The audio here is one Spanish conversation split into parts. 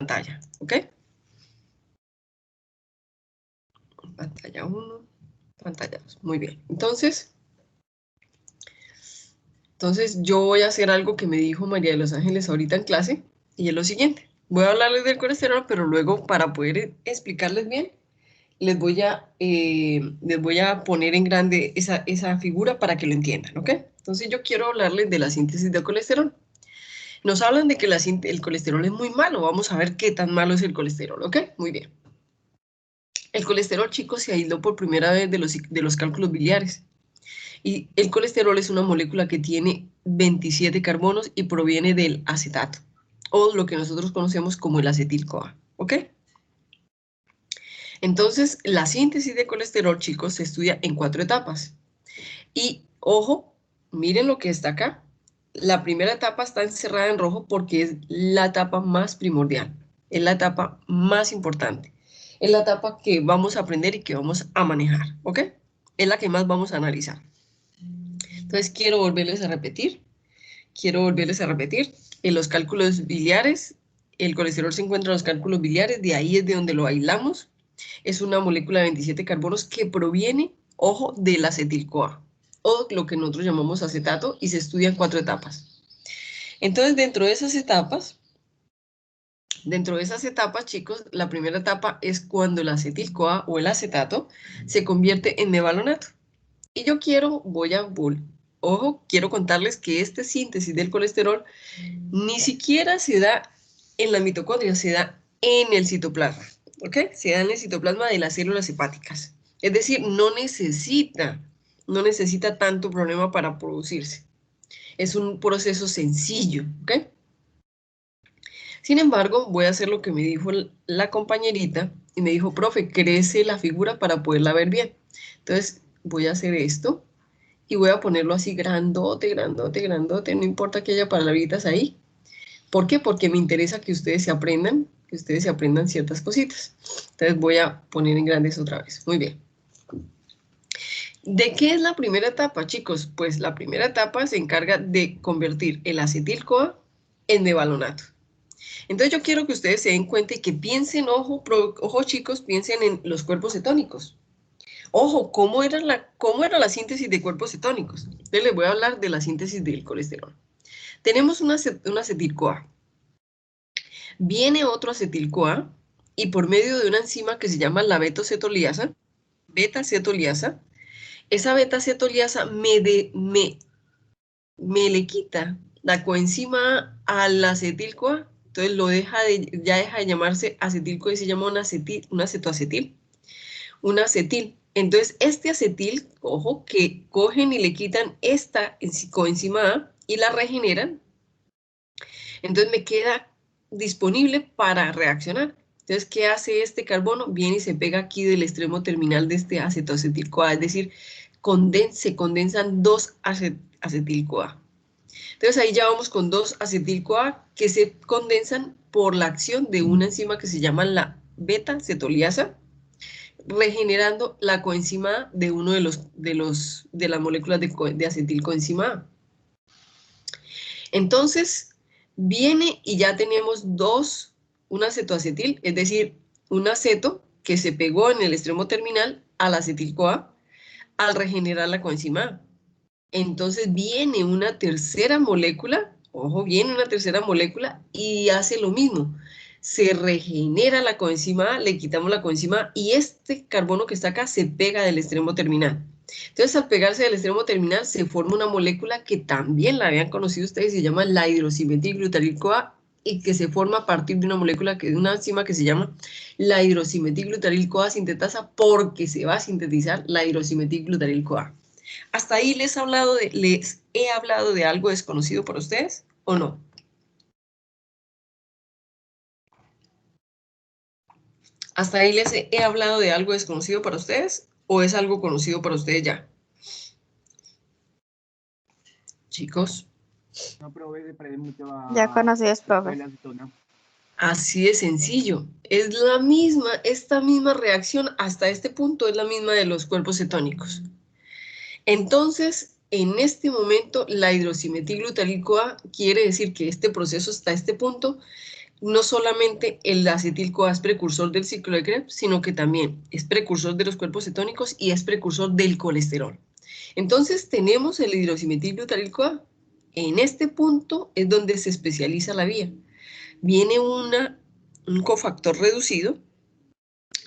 pantalla, ¿ok? Pantalla 1, pantalla 2, muy bien. Entonces yo voy a hacer algo que me dijo María de los Ángeles ahorita en clase, y es lo siguiente. Voy a hablarles del colesterol, pero luego para poder explicarles bien, les voy a poner en grande esa figura para que lo entiendan, ¿ok? Entonces yo quiero hablarles de la síntesis de colesterol. Nos hablan de que el colesterol es muy malo. Vamos a ver qué tan malo es el colesterol, ¿ok? Muy bien. El colesterol, chicos, se aisló por primera vez de los cálculos biliares. Y el colesterol es una molécula que tiene 27 carbonos y proviene del acetato, o lo que nosotros conocemos como el acetil-CoA, ¿ok? Entonces, la síntesis de colesterol, chicos, se estudia en 4 etapas. Y, ojo, miren lo que está acá. La primera etapa está encerrada en rojo porque es la etapa más primordial, es la etapa más importante, es la etapa que vamos a aprender y que vamos a manejar, ¿ok? Es la que más vamos a analizar. Entonces, quiero volverles a repetir, en los cálculos biliares, el colesterol se encuentra en los cálculos biliares, de ahí es de donde lo aislamos. Es una molécula de 27 carbonos que proviene, ojo, del acetil-CoA, o lo que nosotros llamamos acetato, y se estudia en 4 etapas. Entonces, dentro de esas etapas, chicos, la primera etapa es cuando el acetil-CoA o el acetato se convierte en mevalonato. Y yo quiero contarles que esta síntesis del colesterol ni siquiera se da en la mitocondria, se da en el citoplasma, ¿ok? Se da en el citoplasma de las células hepáticas. Es decir, no necesita tanto problema para producirse. Es un proceso sencillo, ¿ok? Sin embargo, voy a hacer lo que me dijo la compañerita y me dijo, profe, crece la figura para poderla ver bien. Entonces, voy a hacer esto y voy a ponerlo así grandote, grandote, grandote, no importa que haya palabritas ahí. ¿Por qué? Porque me interesa que ustedes se aprendan ciertas cositas. Entonces voy a poner en grandes otra vez. Muy bien. ¿De qué es la primera etapa, chicos? Pues la primera etapa se encarga de convertir el acetil-CoA en mevalonato. Entonces yo quiero que ustedes se den cuenta y que piensen, ojo chicos, piensen en los cuerpos cetónicos. Ojo, ¿cómo era la síntesis de cuerpos cetónicos? Entonces les voy a hablar de la síntesis del colesterol. Tenemos un acetil-CoA. Viene otro acetil-CoA y por medio de una enzima que se llama la beta-cetoliasa, esa beta-cetoliasa me le quita la coenzima A al acetil-CoA, entonces ya deja de llamarse acetil-CoA y se llama un acetoacetil, un acetil. Entonces este acetil, ojo, que cogen y le quitan esta coenzima A y la regeneran, entonces me queda disponible para reaccionar. Entonces, ¿qué hace este carbono? Viene y se pega aquí del extremo terminal de este acetoacetil-CoA, es decir, se condensan 2 acetil-CoA. Entonces ahí ya vamos con 2 acetil-CoA que se condensan por la acción de una enzima que se llama la beta-cetoliasa, regenerando la coenzima A de uno de las moléculas de acetil-coenzima A. Entonces, viene y ya tenemos un acetoacetil, es decir, un aceto que se pegó en el extremo terminal al acetil-CoA al regenerar la coenzima A. Entonces viene una tercera molécula, ojo, viene una tercera molécula y hace lo mismo. Se regenera la coenzima A, le quitamos la coenzima A y este carbono que está acá se pega del extremo terminal. Entonces, al pegarse del extremo terminal, se forma una molécula que también la habían conocido ustedes, se llama la hidroximetilglutaryl-CoA y que se forma a partir de una enzima que se llama la hidroximetilglutaryl-CoA sintetasa porque se va a sintetizar la hidroximetilglutaryl-CoA. ¿Hasta ahí les he hablado de algo desconocido para ustedes o no? ¿Hasta ahí les he hablado de algo desconocido para ustedes o es algo conocido para ustedes ya? Chicos. No, profe, se parece mucho a Ya conocidos, profe. la acetona. Así de sencillo. Es esta misma reacción hasta este punto es la misma de los cuerpos cetónicos. Entonces, en este momento la hidroximetilglutaril-CoA quiere decir que este proceso hasta este punto, no solamente el acetil-CoA es precursor del ciclo de Krebs, sino que también es precursor de los cuerpos cetónicos y es precursor del colesterol. Entonces tenemos el hidroximetilglutaril-CoA. En este punto es donde se especializa la vía. Viene un cofactor reducido,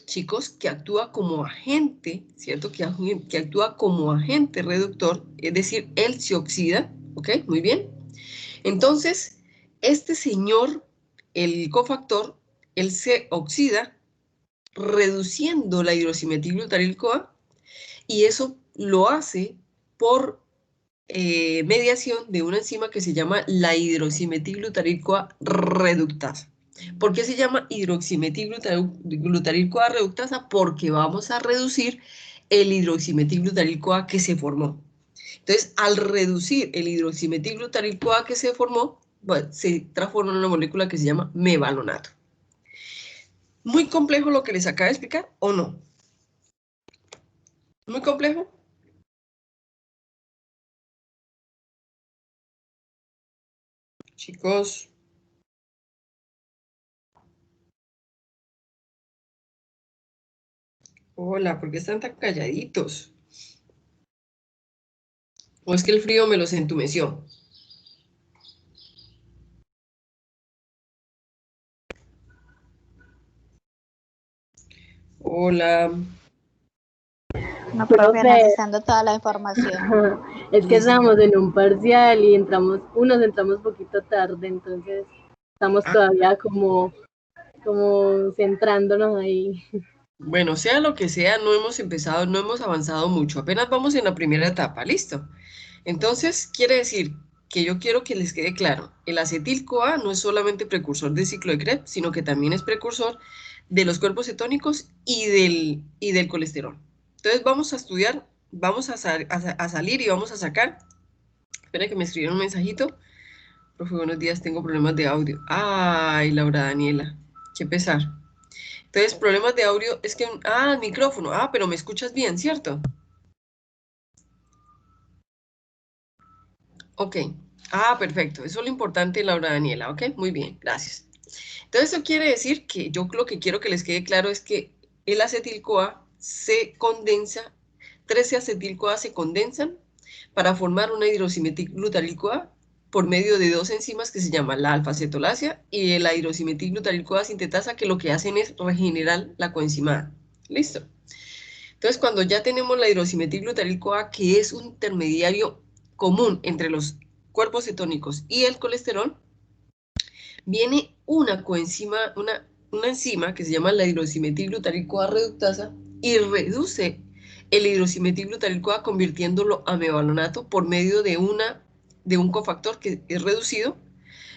chicos, que actúa como agente, ¿cierto? Que actúa como agente reductor, es decir, él se oxida, ¿ok? Muy bien. Entonces, este señor, el cofactor, él se oxida reduciendo la hidroximetilglutaril-CoA y eso lo hace por mediación de una enzima que se llama la hidroximetilglutaril-CoA reductasa. ¿Por qué se llama hidroximetilglutaril-CoA reductasa? Porque vamos a reducir el hidroximetilglutaril-CoA que se formó. Entonces, al reducir el hidroximetilglutaril-CoA que se formó, bueno, se transforma en una molécula que se llama mevalonato. ¿Muy complejo lo que les acabo de explicar o no? ¿Muy complejo? Chicos. Hola, ¿por qué están tan calladitos? ¿O es que el frío me los entumeció? Hola. No, profe, analizando toda la información. Es que estamos en un parcial y entramos poquito tarde, entonces estamos todavía como centrándonos ahí. Bueno, sea lo que sea, no hemos empezado, no hemos avanzado mucho. Apenas vamos en la primera etapa, ¿listo? Entonces, quiere decir que yo quiero que les quede claro, el acetil-CoA no es solamente precursor del ciclo de Krebs, sino que también es precursor de los cuerpos cetónicos y del colesterol. Entonces, vamos a estudiar, vamos a salir y vamos a sacar. Espera que me escribieron un mensajito. Profe, buenos días, tengo problemas de audio. Ay, Laura Daniela, qué pesar. Entonces, problemas de audio es que... el micrófono. Pero me escuchas bien, ¿cierto? Ok. Perfecto. Eso es lo importante, Laura Daniela. Ok, muy bien, gracias. Entonces, eso quiere decir que yo lo que quiero que les quede claro es que el acetil-CoA se condensa, 13 acetil-CoA se condensan para formar una hidroximetilglutaril-CoA por medio de dos enzimas que se llaman la alfa-cetolasa y la hidroximetilglutaril-CoA sintetasa, que lo que hacen es regenerar la coenzima A. ¿Listo? Entonces, cuando ya tenemos la hidroximetilglutaril-CoA, que es un intermediario común entre los cuerpos cetónicos y el colesterol, viene una coenzima, una enzima que se llama la hidroximetilglutaril-CoA reductasa y reduce el hidroximetilglutaril-CoA convirtiéndolo a mevalonato por medio de un cofactor que es reducido,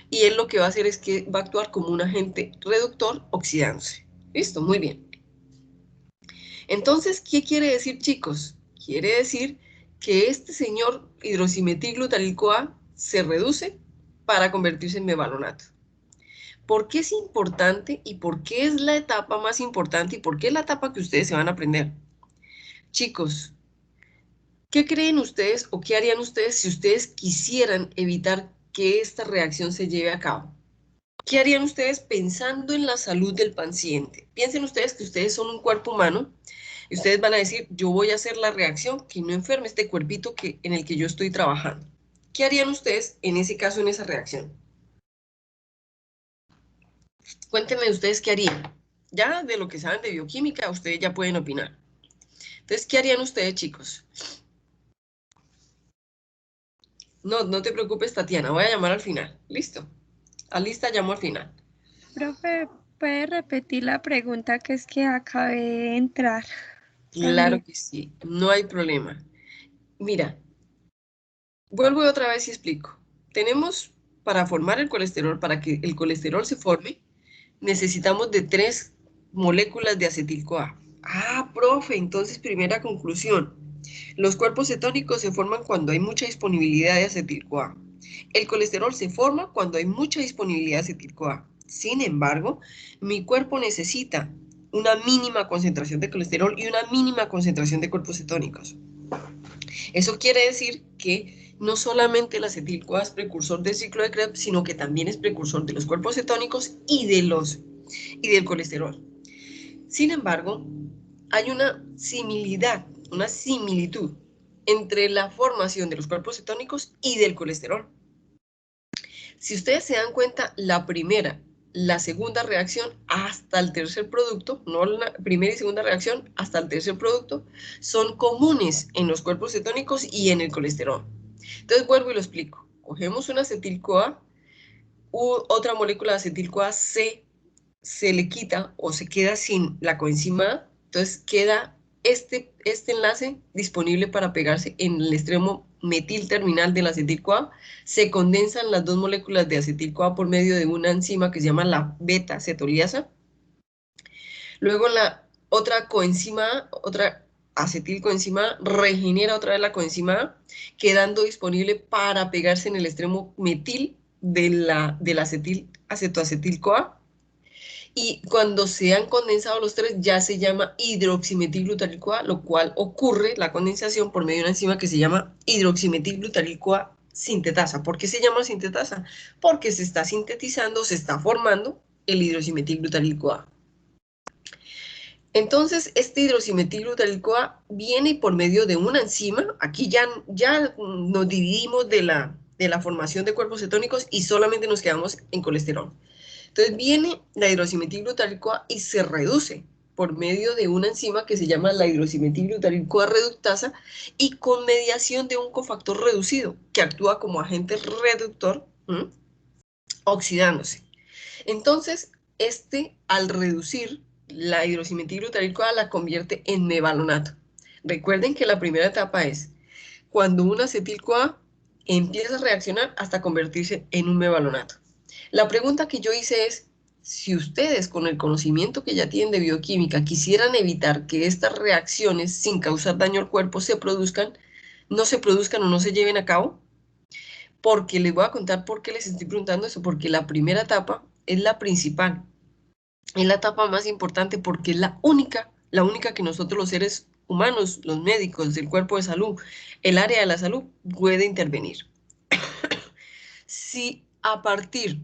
y él lo que va a hacer es que va a actuar como un agente reductor oxidándose. ¿Listo? Muy bien. Entonces, ¿qué quiere decir, chicos? Quiere decir que este señor hidroximetilglutaril-CoA se reduce para convertirse en mevalonato. ¿Por qué es importante y por qué es la etapa más importante y por qué es la etapa que ustedes se van a aprender? Chicos, ¿qué creen ustedes o qué harían ustedes si ustedes quisieran evitar que esta reacción se lleve a cabo? ¿Qué harían ustedes pensando en la salud del paciente? Piensen ustedes que ustedes son un cuerpo humano y ustedes van a decir, yo voy a hacer la reacción que no enferme este cuerpito en el que yo estoy trabajando. ¿Qué harían ustedes en ese caso, en esa reacción? Cuéntenme ustedes qué harían. Ya de lo que saben de bioquímica, ustedes ya pueden opinar. Entonces, ¿qué harían ustedes, chicos? No te preocupes, Tatiana, voy a llamar al final. ¿Listo? Lista, llamo al final. Profe, ¿puede repetir la pregunta que es que acabé de entrar? Claro que sí, no hay problema. Mira, vuelvo otra vez y explico. Tenemos, para formar el colesterol, para que el colesterol se forme, necesitamos de 3 moléculas de acetil-CoA. Profe, entonces primera conclusión. Los cuerpos cetónicos se forman cuando hay mucha disponibilidad de acetil-CoA. El colesterol se forma cuando hay mucha disponibilidad de acetil-CoA. Sin embargo, mi cuerpo necesita una mínima concentración de colesterol y una mínima concentración de cuerpos cetónicos. Eso quiere decir que no solamente el acetil-CoA es precursor del ciclo de Krebs, sino que también es precursor de los cuerpos cetónicos y del colesterol. Sin embargo, hay una similitud entre la formación de los cuerpos cetónicos y del colesterol. Si ustedes se dan cuenta, la primera, la segunda reacción hasta el tercer producto, no la primera y segunda reacción hasta el tercer producto, son comunes en los cuerpos cetónicos y en el colesterol. Entonces vuelvo y lo explico. Cogemos un acetil-CoA, otra molécula de acetil-CoA se le quita o se queda sin la coenzima A, entonces queda este enlace disponible para pegarse en el extremo metil terminal del acetil-CoA, se condensan las dos moléculas de acetil-CoA por medio de una enzima que se llama la beta-cetoliasa. Luego la otra coenzima A, otra acetilcoenzima A, regenera otra vez la coenzima A, quedando disponible para pegarse en el extremo metil del acetoacetil-CoA. Y cuando se han condensado los tres, ya se llama hidroximetilglutaryl-CoA, lo cual ocurre la condensación por medio de una enzima que se llama hidroximetilglutaryl-CoA sintetasa. ¿Por qué se llama sintetasa? Porque se está sintetizando, se está formando el hidroximetilglutaryl-CoA. Entonces, este hidroximetilglutaryl-CoA viene por medio de una enzima. Aquí ya nos dividimos de la formación de cuerpos cetónicos y solamente nos quedamos en colesterol. Entonces viene la hidroximetilglutaryl-CoA y se reduce por medio de una enzima que se llama la hidroximetilglutaryl-CoA reductasa y con mediación de un cofactor reducido que actúa como agente reductor, oxidándose. Entonces, al reducir la hidroximetilglutaryl-CoA la convierte en mevalonato. Recuerden que la primera etapa es cuando un acetil-CoA empieza a reaccionar hasta convertirse en un mevalonato. La pregunta que yo hice es, si ustedes con el conocimiento que ya tienen de bioquímica quisieran evitar que estas reacciones sin causar daño al cuerpo no se produzcan o no se lleven a cabo, porque les voy a contar por qué les estoy preguntando eso, porque la primera etapa es la principal, es la etapa más importante porque es la única que nosotros los seres humanos, los médicos del cuerpo de salud, el área de la salud puede intervenir. Si a partir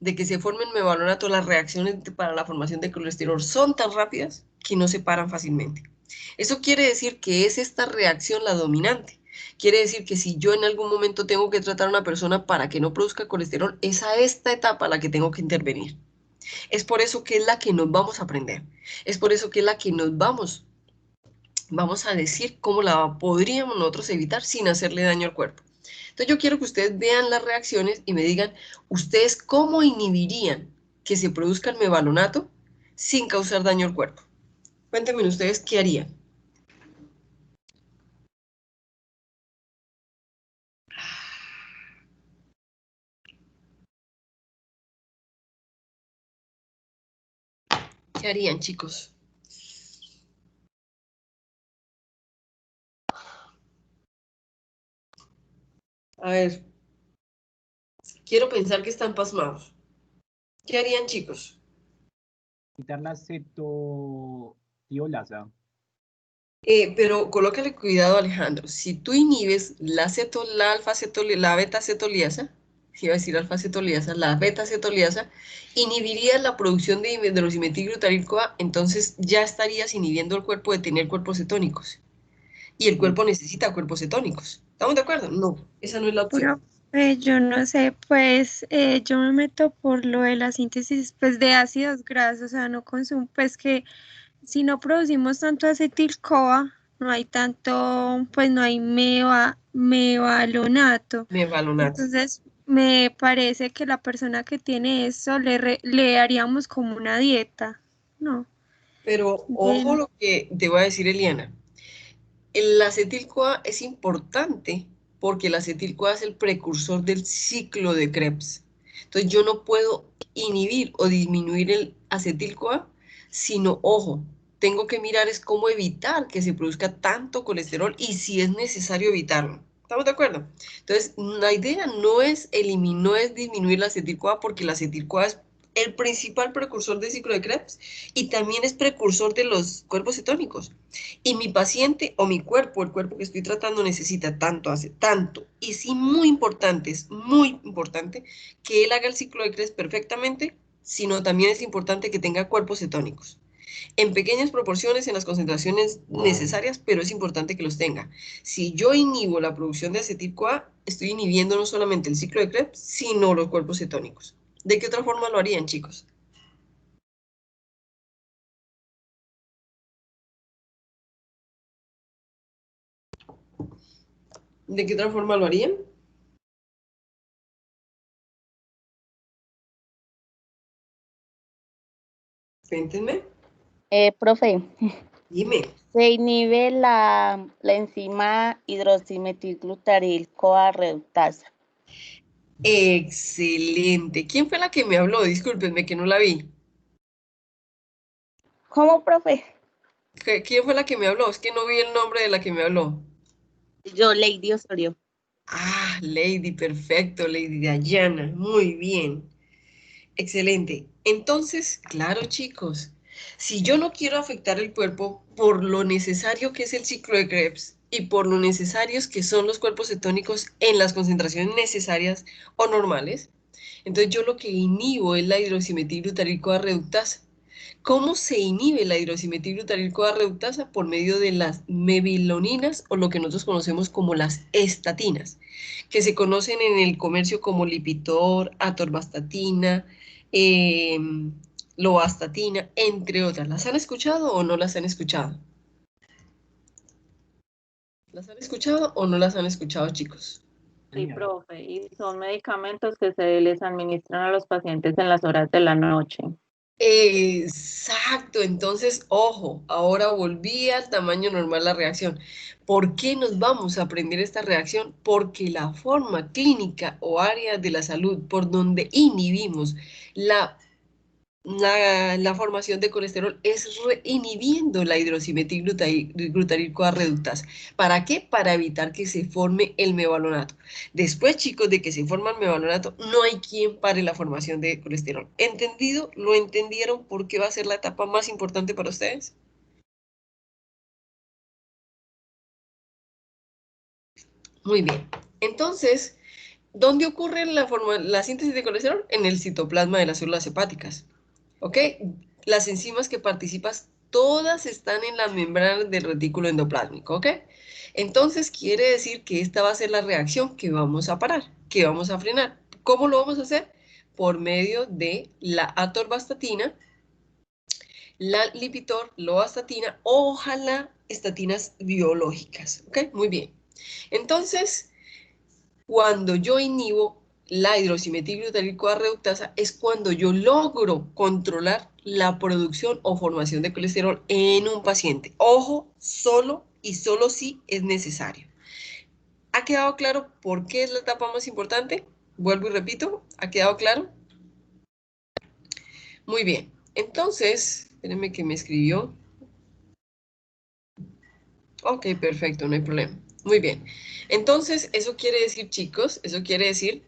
de que se formen mevalonato, las reacciones para la formación de colesterol son tan rápidas que no se paran fácilmente. Eso quiere decir que es esta reacción la dominante. Quiere decir que si yo en algún momento tengo que tratar a una persona para que no produzca colesterol, es a esta etapa la que tengo que intervenir. Es por eso que es la que nos vamos a aprender. Es por eso que es la que nos vamos a decir cómo la podríamos nosotros evitar sin hacerle daño al cuerpo. Entonces yo quiero que ustedes vean las reacciones y me digan, ¿ustedes cómo inhibirían que se produzca el mevalonato sin causar daño al cuerpo? Cuéntenme ustedes qué harían. ¿Qué harían, chicos? A ver, quiero pensar que están pasmados. ¿Qué harían, chicos? Quitar la acetotiolasa. Pero colócale cuidado, Alejandro. Si tú inhibes la beta-acetoliasa, iba a decir alfa-acetoliasa, la beta-acetoliasa, inhibirías la producción de hidroximetilglutaryl-CoA, entonces ya estarías inhibiendo el cuerpo de tener cuerpos cetónicos. Y el cuerpo necesita cuerpos cetónicos. ¿Estamos de acuerdo? No, esa no es la opción. Yo no sé, pues yo me meto por lo de la síntesis pues de ácidos grasos, o sea, no consumo, pues que si no producimos tanto acetil-CoA, no hay tanto, pues no hay mevalonato. Mevalonato. Entonces, me parece que la persona que tiene eso le haríamos como una dieta, ¿no? Pero ojo lo que te voy a decir, Eliana. El acetil-CoA es importante porque el acetil-CoA es el precursor del ciclo de Krebs. Entonces yo no puedo inhibir o disminuir el acetil-CoA, sino, ojo, tengo que mirar es cómo evitar que se produzca tanto colesterol y si es necesario evitarlo. ¿Estamos de acuerdo? Entonces, la idea no es disminuir el acetil-CoA porque el acetil-CoA es el principal precursor del ciclo de Krebs y también es precursor de los cuerpos cetónicos. Y mi paciente o mi cuerpo, el cuerpo que estoy tratando, necesita tanto, hace tanto. Y sí, muy importante, es muy importante que él haga el ciclo de Krebs perfectamente, sino también es importante que tenga cuerpos cetónicos. En pequeñas proporciones, en las concentraciones necesarias, pero es importante que los tenga. Si yo inhibo la producción de acetil-CoA, estoy inhibiendo no solamente el ciclo de Krebs, sino los cuerpos cetónicos. ¿De qué otra forma lo harían, chicos? ¿De qué otra forma lo harían? Cuéntenme. Profe, Dime. se inhibe la enzima hidroximetilglutaril-CoA reductasa. Excelente. ¿Quién fue la que me habló? Discúlpenme que no la vi. ¿Cómo, profe? ¿Quién fue la que me habló? Es que no vi el nombre de la que me habló. Yo, Lady Osorio. Ah, Lady, perfecto, Lady Dayana. Muy bien. Excelente. Entonces, claro, chicos, si yo no quiero afectar el cuerpo por lo necesario que es el ciclo de Krebs y por lo necesarios que son los cuerpos cetónicos en las concentraciones necesarias o normales, entonces yo lo que inhibo es la hidroximetilglutaril-CoA reductasa. ¿Cómo se inhibe la hidroximetilglutaril-CoA reductasa? Por medio de las mebiloninas o lo que nosotros conocemos como las estatinas, que se conocen en el comercio como Lipitor, atorvastatina, eh, lovastatina, entre otras. ¿Las han escuchado o no las han escuchado? ¿Las han escuchado o no las han escuchado, chicos? Sí, profe, y son medicamentos que se les administran a los pacientes en las horas de la noche. Exacto, entonces, ojo, ahora volví al tamaño normal la reacción. ¿Por qué nos vamos a aprender esta reacción? Porque la forma clínica o área de la salud por donde inhibimos la formación de colesterol es inhibiendo la hidroximetilglutaril-CoA reductasa. ¿Para qué? Para evitar que se forme el mevalonato. Después, chicos, de que se forma el mevalonato, no hay quien pare la formación de colesterol. ¿Entendido? ¿Lo entendieron? ¿Por qué va a ser la etapa más importante para ustedes? Muy bien. Entonces, ¿dónde ocurre la síntesis de colesterol? En el citoplasma de las células hepáticas. ¿Ok? Las enzimas que participas, todas están en la membrana del retículo endoplásmico, ¿ok? Entonces quiere decir que esta va a ser la reacción que vamos a parar, que vamos a frenar. ¿Cómo lo vamos a hacer? Por medio de la atorvastatina, la Lipitor, lovastatina, ojalá estatinas biológicas, ¿ok? Muy bien. Entonces, cuando yo inhibo la hidroximetilglutaril-CoA reductasa es cuando yo logro controlar la producción o formación de colesterol en un paciente. Ojo, solo y solo si es necesario. ¿Ha quedado claro por qué es la etapa más importante? Vuelvo y repito, ¿ha quedado claro? Muy bien. Entonces, espérenme que me escribió. Ok, perfecto, no hay problema. Muy bien. Entonces, eso quiere decir, chicos, eso quiere decir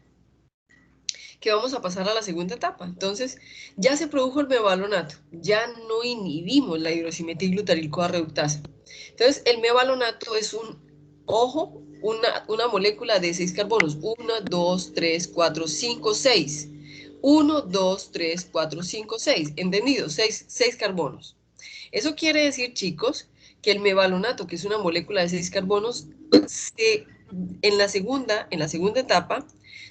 que vamos a pasar a la segunda etapa. Entonces, ya se produjo el mevalonato, ya no inhibimos la hidroximetilglutaril-CoA reductasa. Entonces, el mevalonato es una molécula de 6 carbonos. 1, 2, 3, 4, 5, 6. 1, 2, 3, 4, 5, 6. ¿Entendido? 6 carbonos. Eso quiere decir, chicos, que el mevalonato, que es una molécula de 6 carbonos, en la segunda etapa,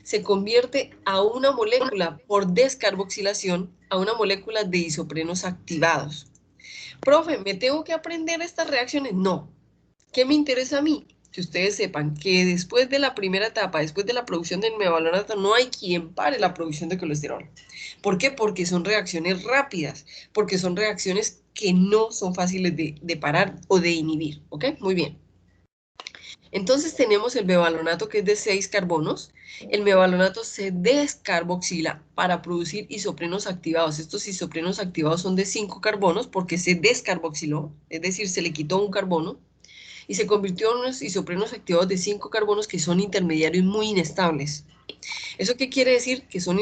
se convierte a una molécula por descarboxilación, a una molécula de isoprenos activados. Profe, ¿me tengo que aprender estas reacciones? No. ¿Qué me interesa a mí? Que ustedes sepan que después de la primera etapa, después de la producción del mevalonato, no hay quien pare la producción de colesterol. ¿Por qué? Porque son reacciones rápidas, porque son reacciones que no son fáciles de parar o de inhibir. ¿Ok? Muy bien. Entonces tenemos el mevalonato que es de 6 carbonos. El mevalonato se descarboxila para producir isoprenos activados. Estos isoprenos activados son de 5 carbonos porque se descarboxiló, es decir, se le quitó un carbono. y se convirtió en unos isoprenos activados de 5 carbonos que son intermediarios muy inestables. ¿Eso qué quiere decir? Que son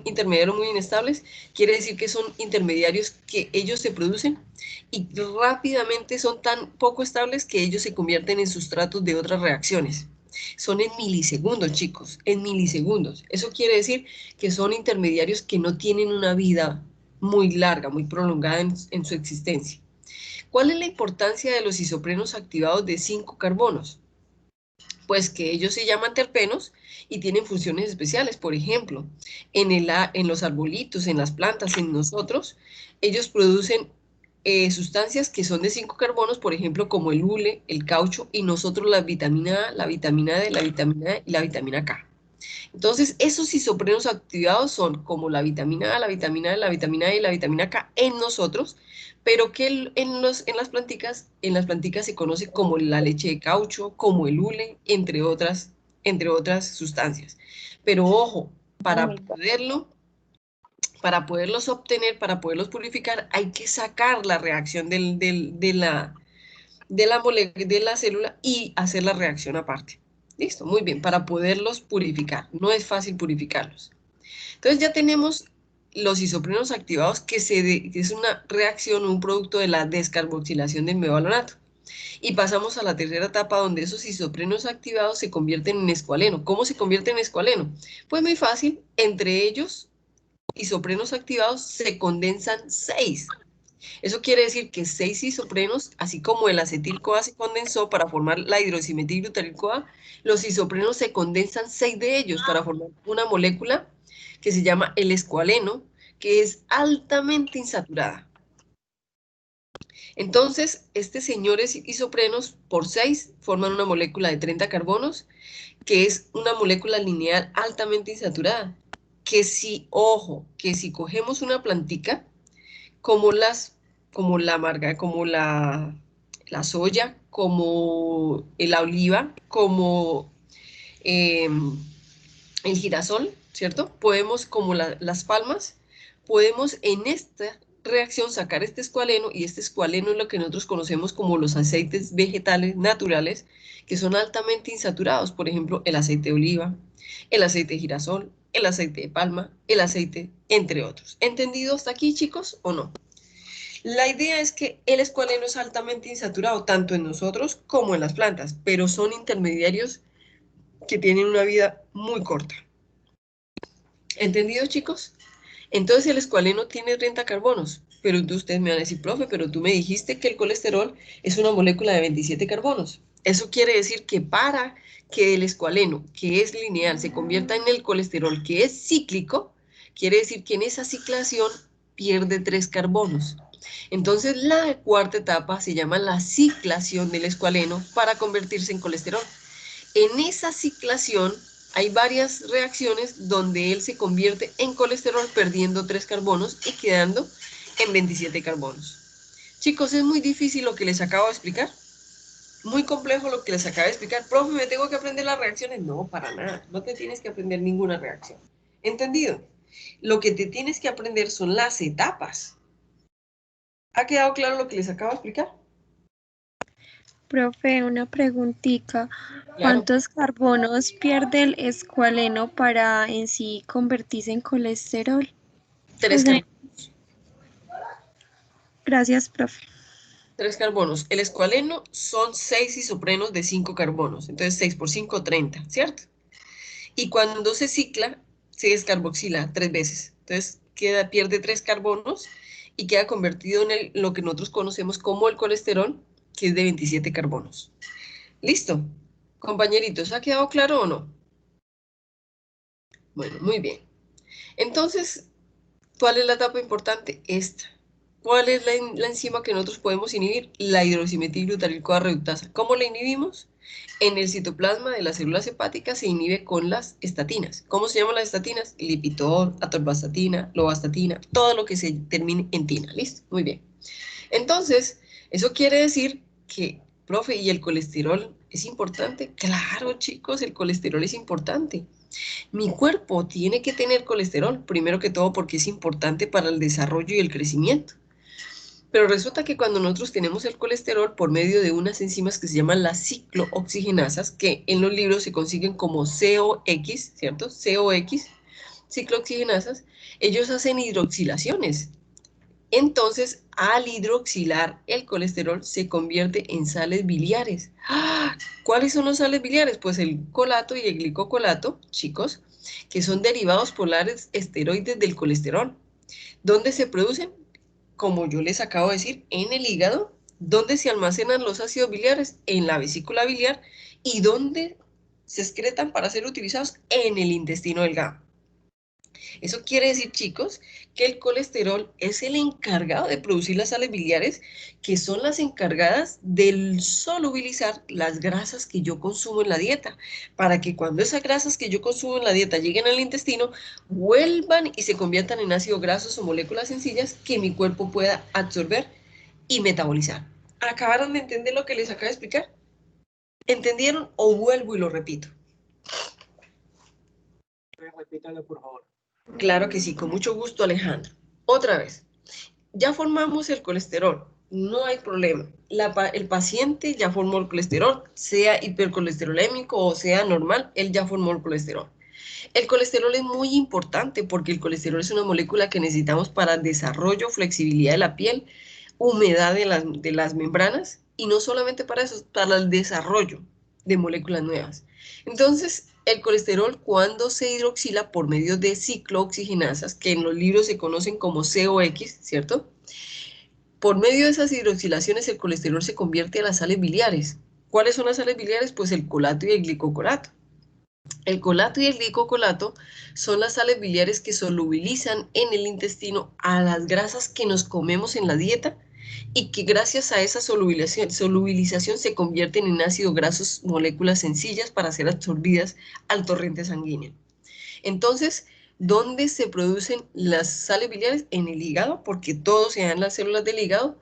intermediarios muy inestables. Quiere decir que son intermediarios que ellos se producen y rápidamente son tan poco estables que ellos se convierten en sustratos de otras reacciones. Son en milisegundos, chicos, en milisegundos. Eso quiere decir que son intermediarios que no tienen una vida muy larga, muy prolongada en su existencia. ¿Cuál es la importancia de los isoprenos activados de 5 carbonos? Pues que ellos se llaman terpenos y tienen funciones especiales. Por ejemplo, en los arbolitos, en las plantas, en nosotros, ellos producen sustancias que son de 5 carbonos, por ejemplo, como el hule, el caucho, y nosotros la vitamina A, la vitamina D, la vitamina E y la vitamina K. Entonces, esos isoprenos activados son como la vitamina A, la vitamina D, la vitamina E y la vitamina K en nosotros, pero que en las planticas se conoce como la leche de caucho, como el hule, entre otras sustancias. Pero ojo, para poderlos obtener, para poderlos purificar, hay que sacar la reacción de la célula y hacer la reacción aparte. Listo, muy bien, para poderlos purificar. No es fácil purificarlos. Entonces ya tenemos los isoprenos activados, que es una reacción, un producto de la descarboxilación del mevalonato. Y pasamos a la tercera etapa, donde esos isoprenos activados se convierten en escualeno. ¿Cómo se convierten en escualeno? Pues muy fácil, entre ellos, isoprenos activados, se condensan 6. Eso quiere decir que 6 isoprenos, así como el acetil-CoA se condensó para formar la hidroximetil-butanil-CoA, los isoprenos se condensan 6 de ellos para formar una molécula que se llama el escualeno, que es altamente insaturada. Entonces, señores isoprenos por 6 forman una molécula de 30 carbonos, que es una molécula lineal altamente insaturada, que si cogemos una plantica, como la soya, como la oliva, como el girasol, ¿cierto? Podemos, como las palmas, podemos en esta reacción sacar este escualeno, y este escualeno es lo que nosotros conocemos como los aceites vegetales naturales, que son altamente insaturados. Por ejemplo, el aceite de oliva, el aceite de girasol, el aceite de palma, el aceite, entre otros. ¿Entendido hasta aquí, chicos, o no? La idea es que el escualeno es altamente insaturado, tanto en nosotros como en las plantas, pero son intermediarios que tienen una vida muy corta. ¿Entendido, chicos? Entonces el escualeno tiene 30 carbonos, pero ustedes me van a decir, profe, pero tú me dijiste que el colesterol es una molécula de 27 carbonos. Eso quiere decir que para que el escualeno, que es lineal, se convierta en el colesterol, que es cíclico, quiere decir que en esa ciclación pierde 3 carbonos. Entonces la cuarta etapa se llama la ciclación del escualeno para convertirse en colesterol. En esa ciclación hay varias reacciones donde él se convierte en colesterol perdiendo 3 carbonos y quedando en 27 carbonos. Chicos, es muy difícil lo que les acabo de explicar. Muy complejo lo que les acabo de explicar. Profe, ¿me tengo que aprender las reacciones? No, para nada. No te tienes que aprender ninguna reacción. ¿Entendido? Lo que te tienes que aprender son las etapas. ¿Ha quedado claro lo que les acabo de explicar? Profe, una preguntita. Claro. ¿Cuántos carbonos pierde el escualeno para en sí convertirse en colesterol? 3 carbonos. Gracias, profe. 3 carbonos. El escualeno son 6 isoprenos de 5 carbonos. Entonces 6 por 5, 30, ¿cierto? Y cuando se cicla, se descarboxila 3 veces. Entonces pierde 3 carbonos y queda convertido en lo que nosotros conocemos como el colesterol, que es de 27 carbonos. ¿Listo? Compañeritos, ¿ha quedado claro o no? Bueno, muy bien. Entonces, ¿cuál es la etapa importante? Esta. ¿Cuál es la enzima que nosotros podemos inhibir? La hidroximetilglutaril-CoA reductasa. ¿Cómo la inhibimos? En el citoplasma de las células hepáticas se inhibe con las estatinas. ¿Cómo se llaman las estatinas? Lipitor, atorvastatina, lovastatina, todo lo que se termine en tina. ¿Listo? Muy bien. Entonces, eso quiere decir que, profe, ¿y el colesterol es importante? Claro, chicos, el colesterol es importante. Mi cuerpo tiene que tener colesterol, primero que todo porque es importante para el desarrollo y el crecimiento. Pero resulta que cuando nosotros tenemos el colesterol por medio de unas enzimas que se llaman las ciclooxigenasas, que en los libros se consiguen como COX, ¿cierto? COX, ciclooxigenasas, ellos hacen hidroxilaciones. Entonces, al hidroxilar, el colesterol se convierte en sales biliares. ¡Ah! ¿Cuáles son los sales biliares? Pues el colato y el glicocolato, chicos, que son derivados polares esteroides del colesterol. ¿Dónde se producen? Como yo les acabo de decir, en el hígado. ¿Dónde se almacenan los ácidos biliares? En la vesícula biliar. ¿Y dónde se excretan para ser utilizados? En el intestino delgado. Eso quiere decir, chicos, que el colesterol es el encargado de producir las sales biliares, que son las encargadas de solubilizar las grasas que yo consumo en la dieta, para que cuando esas grasas que yo consumo en la dieta lleguen al intestino, vuelvan y se conviertan en ácidos grasos o moléculas sencillas que mi cuerpo pueda absorber y metabolizar. ¿Acabaron de entender lo que les acabo de explicar? ¿Entendieron o vuelvo y lo repito? Repítalo, por favor. Claro que sí, con mucho gusto, Alejandro. Otra vez, ya formamos el colesterol, no hay problema. El paciente ya formó el colesterol, sea hipercolesterolémico o sea normal, él ya formó el colesterol. El colesterol es muy importante porque el colesterol es una molécula que necesitamos para el desarrollo, flexibilidad de la piel, humedad de las membranas, y no solamente para eso, para el desarrollo de moléculas nuevas. Entonces, el colesterol, cuando se hidroxila por medio de ciclooxigenasas, que en los libros se conocen como COX, ¿cierto? Por medio de esas hidroxilaciones, el colesterol se convierte a las sales biliares. ¿Cuáles son las sales biliares? Pues el colato y el glicocolato. El colato y el glicocolato son las sales biliares que solubilizan en el intestino a las grasas que nos comemos en la dieta y que gracias a esa solubilización se convierten en ácidos grasos, moléculas sencillas para ser absorbidas al torrente sanguíneo. Entonces, ¿dónde se producen las sales biliares? En el hígado, porque todo se da en las células del hígado.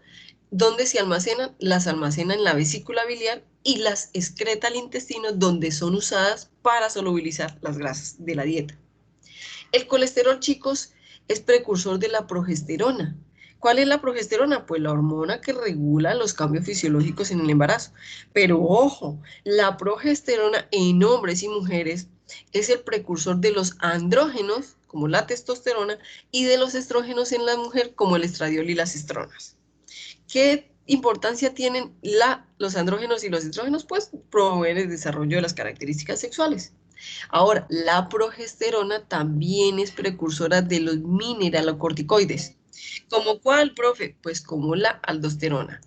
¿Dónde se almacenan? Las almacena en la vesícula biliar y las excreta al intestino, donde son usadas para solubilizar las grasas de la dieta. El colesterol, chicos, es precursor de la progesterona. ¿Cuál es la progesterona? Pues la hormona que regula los cambios fisiológicos en el embarazo. Pero ojo, la progesterona en hombres y mujeres es el precursor de los andrógenos, como la testosterona, y de los estrógenos en la mujer, como el estradiol y las estronas. ¿Qué importancia tienen los andrógenos y los estrógenos? Pues promueven el desarrollo de las características sexuales. Ahora, la progesterona también es precursora de los mineralocorticoides. ¿Como cuál, profe? Pues como la aldosterona.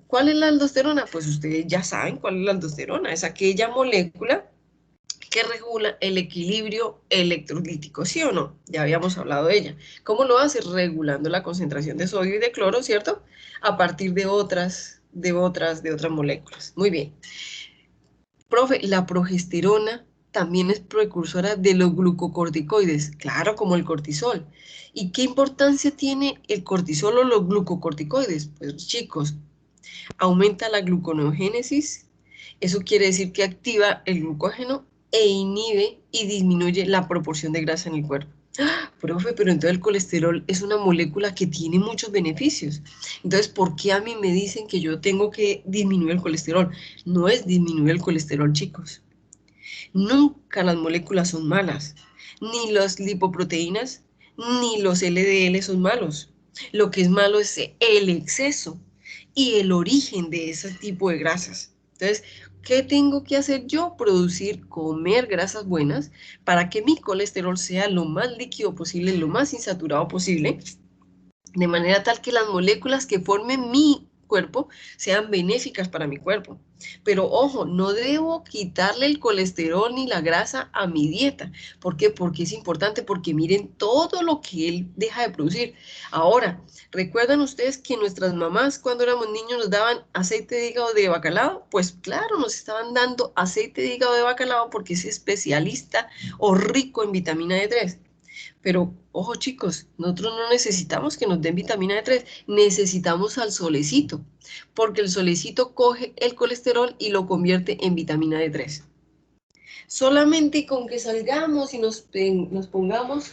¿Cuál es la aldosterona? Pues ustedes ya saben cuál es la aldosterona. Es aquella molécula que regula el equilibrio electrolítico, ¿sí o no? Ya habíamos hablado de ella. ¿Cómo lo hace? Regulando la concentración de sodio y de cloro, ¿cierto? A partir de otras moléculas. Muy bien. Profe, la progesterona también es precursora de los glucocorticoides, claro, como el cortisol. ¿Y qué importancia tiene el cortisol o los glucocorticoides? Pues chicos, aumenta la gluconeogénesis, eso quiere decir que activa el glucógeno e inhibe y disminuye la proporción de grasa en el cuerpo. ¡Ah! Profe, pero entonces el colesterol es una molécula que tiene muchos beneficios. Entonces, ¿por qué a mí me dicen que yo tengo que disminuir el colesterol? No es disminuir el colesterol, chicos. Nunca las moléculas son malas. Ni las lipoproteínas, ni los LDL son malos. Lo que es malo es el exceso y el origen de ese tipo de grasas. Entonces, ¿qué tengo que hacer yo? Comer grasas buenas para que mi colesterol sea lo más líquido posible, lo más insaturado posible, de manera tal que las moléculas que formen mi cuerpo sean benéficas para mi cuerpo. Pero ojo, no debo quitarle el colesterol ni la grasa a mi dieta. ¿Por qué? Porque es importante, porque miren todo lo que él deja de producir. Ahora, ¿recuerdan ustedes que nuestras mamás cuando éramos niños nos daban aceite de hígado de bacalao? Pues claro, nos estaban dando aceite de hígado de bacalao porque es especialista o rico en vitamina D3. Pero, ojo chicos, nosotros no necesitamos que nos den vitamina D3, necesitamos al solecito, porque el solecito coge el colesterol y lo convierte en vitamina D3. Solamente con que salgamos y nos pongamos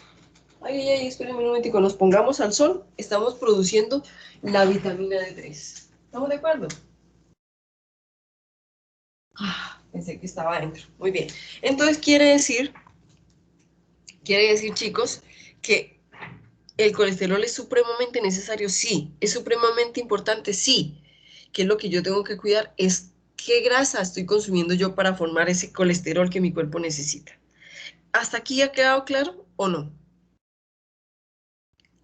Ay, espérenme un momentico, nos pongamos al sol, estamos produciendo la vitamina D3. ¿Estamos de acuerdo? Pensé que estaba adentro. Muy bien. Entonces quiere decir, chicos, que el colesterol es supremamente necesario, sí. Es supremamente importante, sí. Que lo que yo tengo que cuidar es qué grasa estoy consumiendo yo para formar ese colesterol que mi cuerpo necesita. ¿Hasta aquí ha quedado claro o no?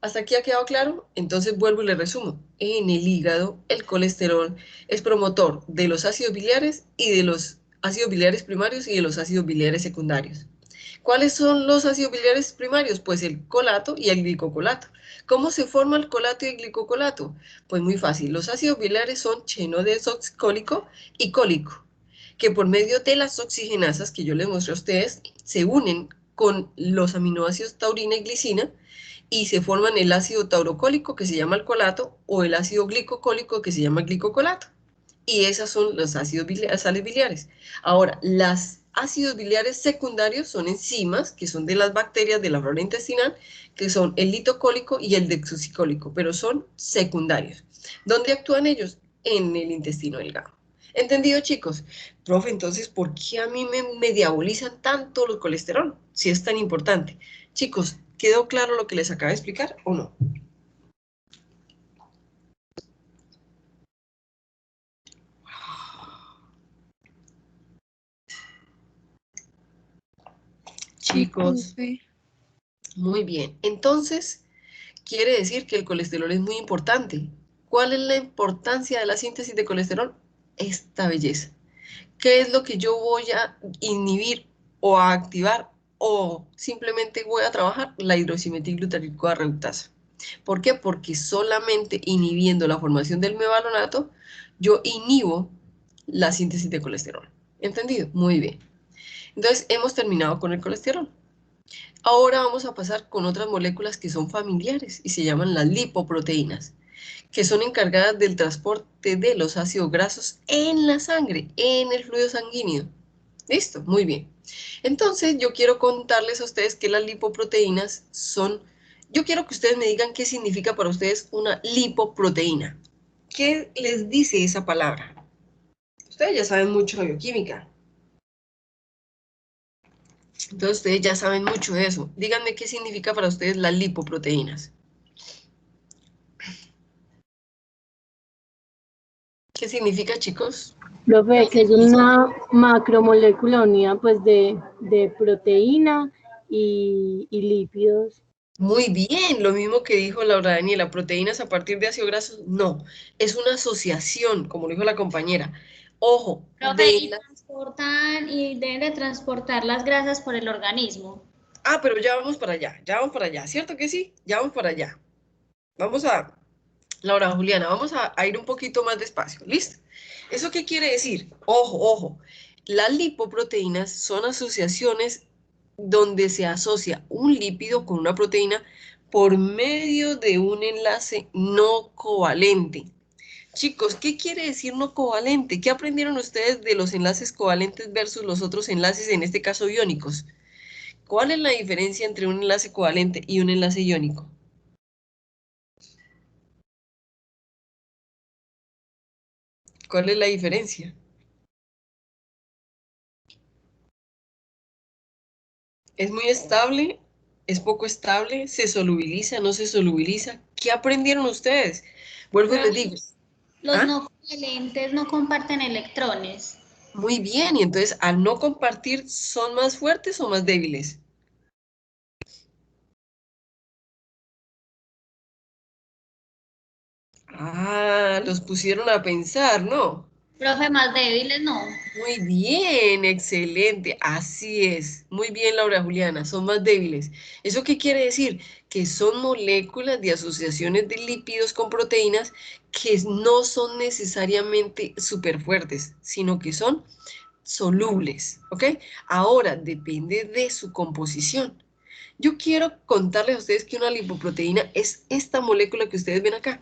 ¿Hasta aquí ha quedado claro? Entonces vuelvo y le resumo. En el hígado, el colesterol es promotor de los ácidos biliares y de los ácidos biliares primarios y de los ácidos biliares secundarios. ¿Cuáles son los ácidos biliares primarios? Pues el colato y el glicocolato. ¿Cómo se forma el colato y el glicocolato? Pues muy fácil. Los ácidos biliares son chenodesoxicólico y cólico, que por medio de las oxigenasas que yo les mostré a ustedes, se unen con los aminoácidos taurina y glicina y se forman el ácido taurocólico, que se llama alcolato, o el ácido glicocólico, que se llama glicocolato. Y esas son los ácidos sales biliares. Ahora, los ácidos biliares secundarios son enzimas, que son de las bacterias de la flora intestinal, que son el litocólico y el desoxicólico, pero son secundarios. ¿Dónde actúan ellos? En el intestino delgado. ¿Entendido, chicos? Profe, entonces, ¿por qué a mí me diabolizan tanto el colesterol? Si es tan importante. Chicos, ¿quedó claro lo que les acabo de explicar o no? Chicos, muy bien. Entonces, quiere decir que el colesterol es muy importante. ¿Cuál es la importancia de la síntesis de colesterol? Esta belleza. ¿Qué es lo que yo voy a inhibir o a activar o simplemente voy a trabajar? La hidroximetilglutaricoa reductasa. ¿Por qué? Porque solamente inhibiendo la formación del mevalоnato, yo inhibo la síntesis de colesterol. ¿Entendido? Muy bien. Entonces, hemos terminado con el colesterol. Ahora vamos a pasar con otras moléculas que son familiares y se llaman las lipoproteínas, que son encargadas del transporte de los ácidos grasos en la sangre, en el fluido sanguíneo. ¿Listo? Muy bien. Entonces, yo quiero contarles a ustedes que las lipoproteínas son... Yo quiero que ustedes me digan qué significa para ustedes una lipoproteína. ¿Qué les dice esa palabra? Ustedes ya saben mucho de bioquímica. Entonces, ustedes ya saben mucho de eso. Díganme qué significa para ustedes las lipoproteínas. ¿Qué significa, chicos? Profe, que es una macromolécula unida pues de proteína y lípidos. Muy bien, lo mismo que dijo Laura Daniela, proteínas a partir de ácidos grasos, no, es una asociación, como lo dijo la compañera. Ojo, Profe, y transportan y deben de transportar las grasas por el organismo. Ah, pero ya vamos para allá, ¿cierto que sí? Ya vamos para allá. Vamos a, Laura Juliana, vamos a ir un poquito más despacio, ¿listo? ¿Eso qué quiere decir? Ojo, ojo, las lipoproteínas son asociaciones donde se asocia un lípido con una proteína por medio de un enlace no covalente. Chicos, ¿qué quiere decir no covalente? ¿Qué aprendieron ustedes de los enlaces covalentes versus los otros enlaces, en este caso iónicos? ¿Cuál es la diferencia entre un enlace covalente y un enlace iónico? ¿Cuál es la diferencia? ¿Es muy estable? ¿Es poco estable? ¿Se solubiliza? ¿No se solubiliza? ¿Qué aprendieron ustedes? Vuelvo y les digo. Los no covalentes no comparten electrones. Muy bien, y entonces al no compartir, ¿son más fuertes o más débiles? Ah, los pusieron a pensar, ¿no? Profe, más débiles no. Muy bien, excelente, así es. Muy bien, Laura Juliana, son más débiles. ¿Eso qué quiere decir? Que son moléculas de asociaciones de lípidos con proteínas que no son necesariamente súper fuertes, sino que son solubles, ¿ok? Ahora, depende de su composición. Yo quiero contarles a ustedes que una lipoproteína es esta molécula que ustedes ven acá.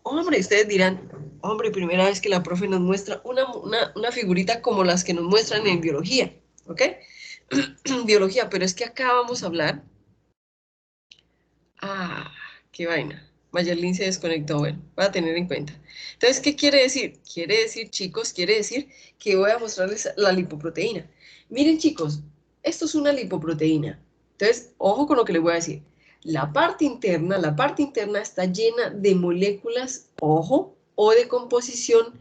Hombre, ustedes dirán, hombre, primera vez que la profe nos muestra una figurita como las que nos muestran en biología, ¿ok? Biología, pero es que acá vamos a hablar Ah, qué vaina. Mayerlin se desconectó. Bueno, voy a tener en cuenta. Entonces, ¿qué quiere decir? Quiere decir, chicos, quiere decir que voy a mostrarles la lipoproteína. Miren, chicos, esto es una lipoproteína. Entonces, ojo con lo que les voy a decir. La parte interna está llena de moléculas, ojo, o de composición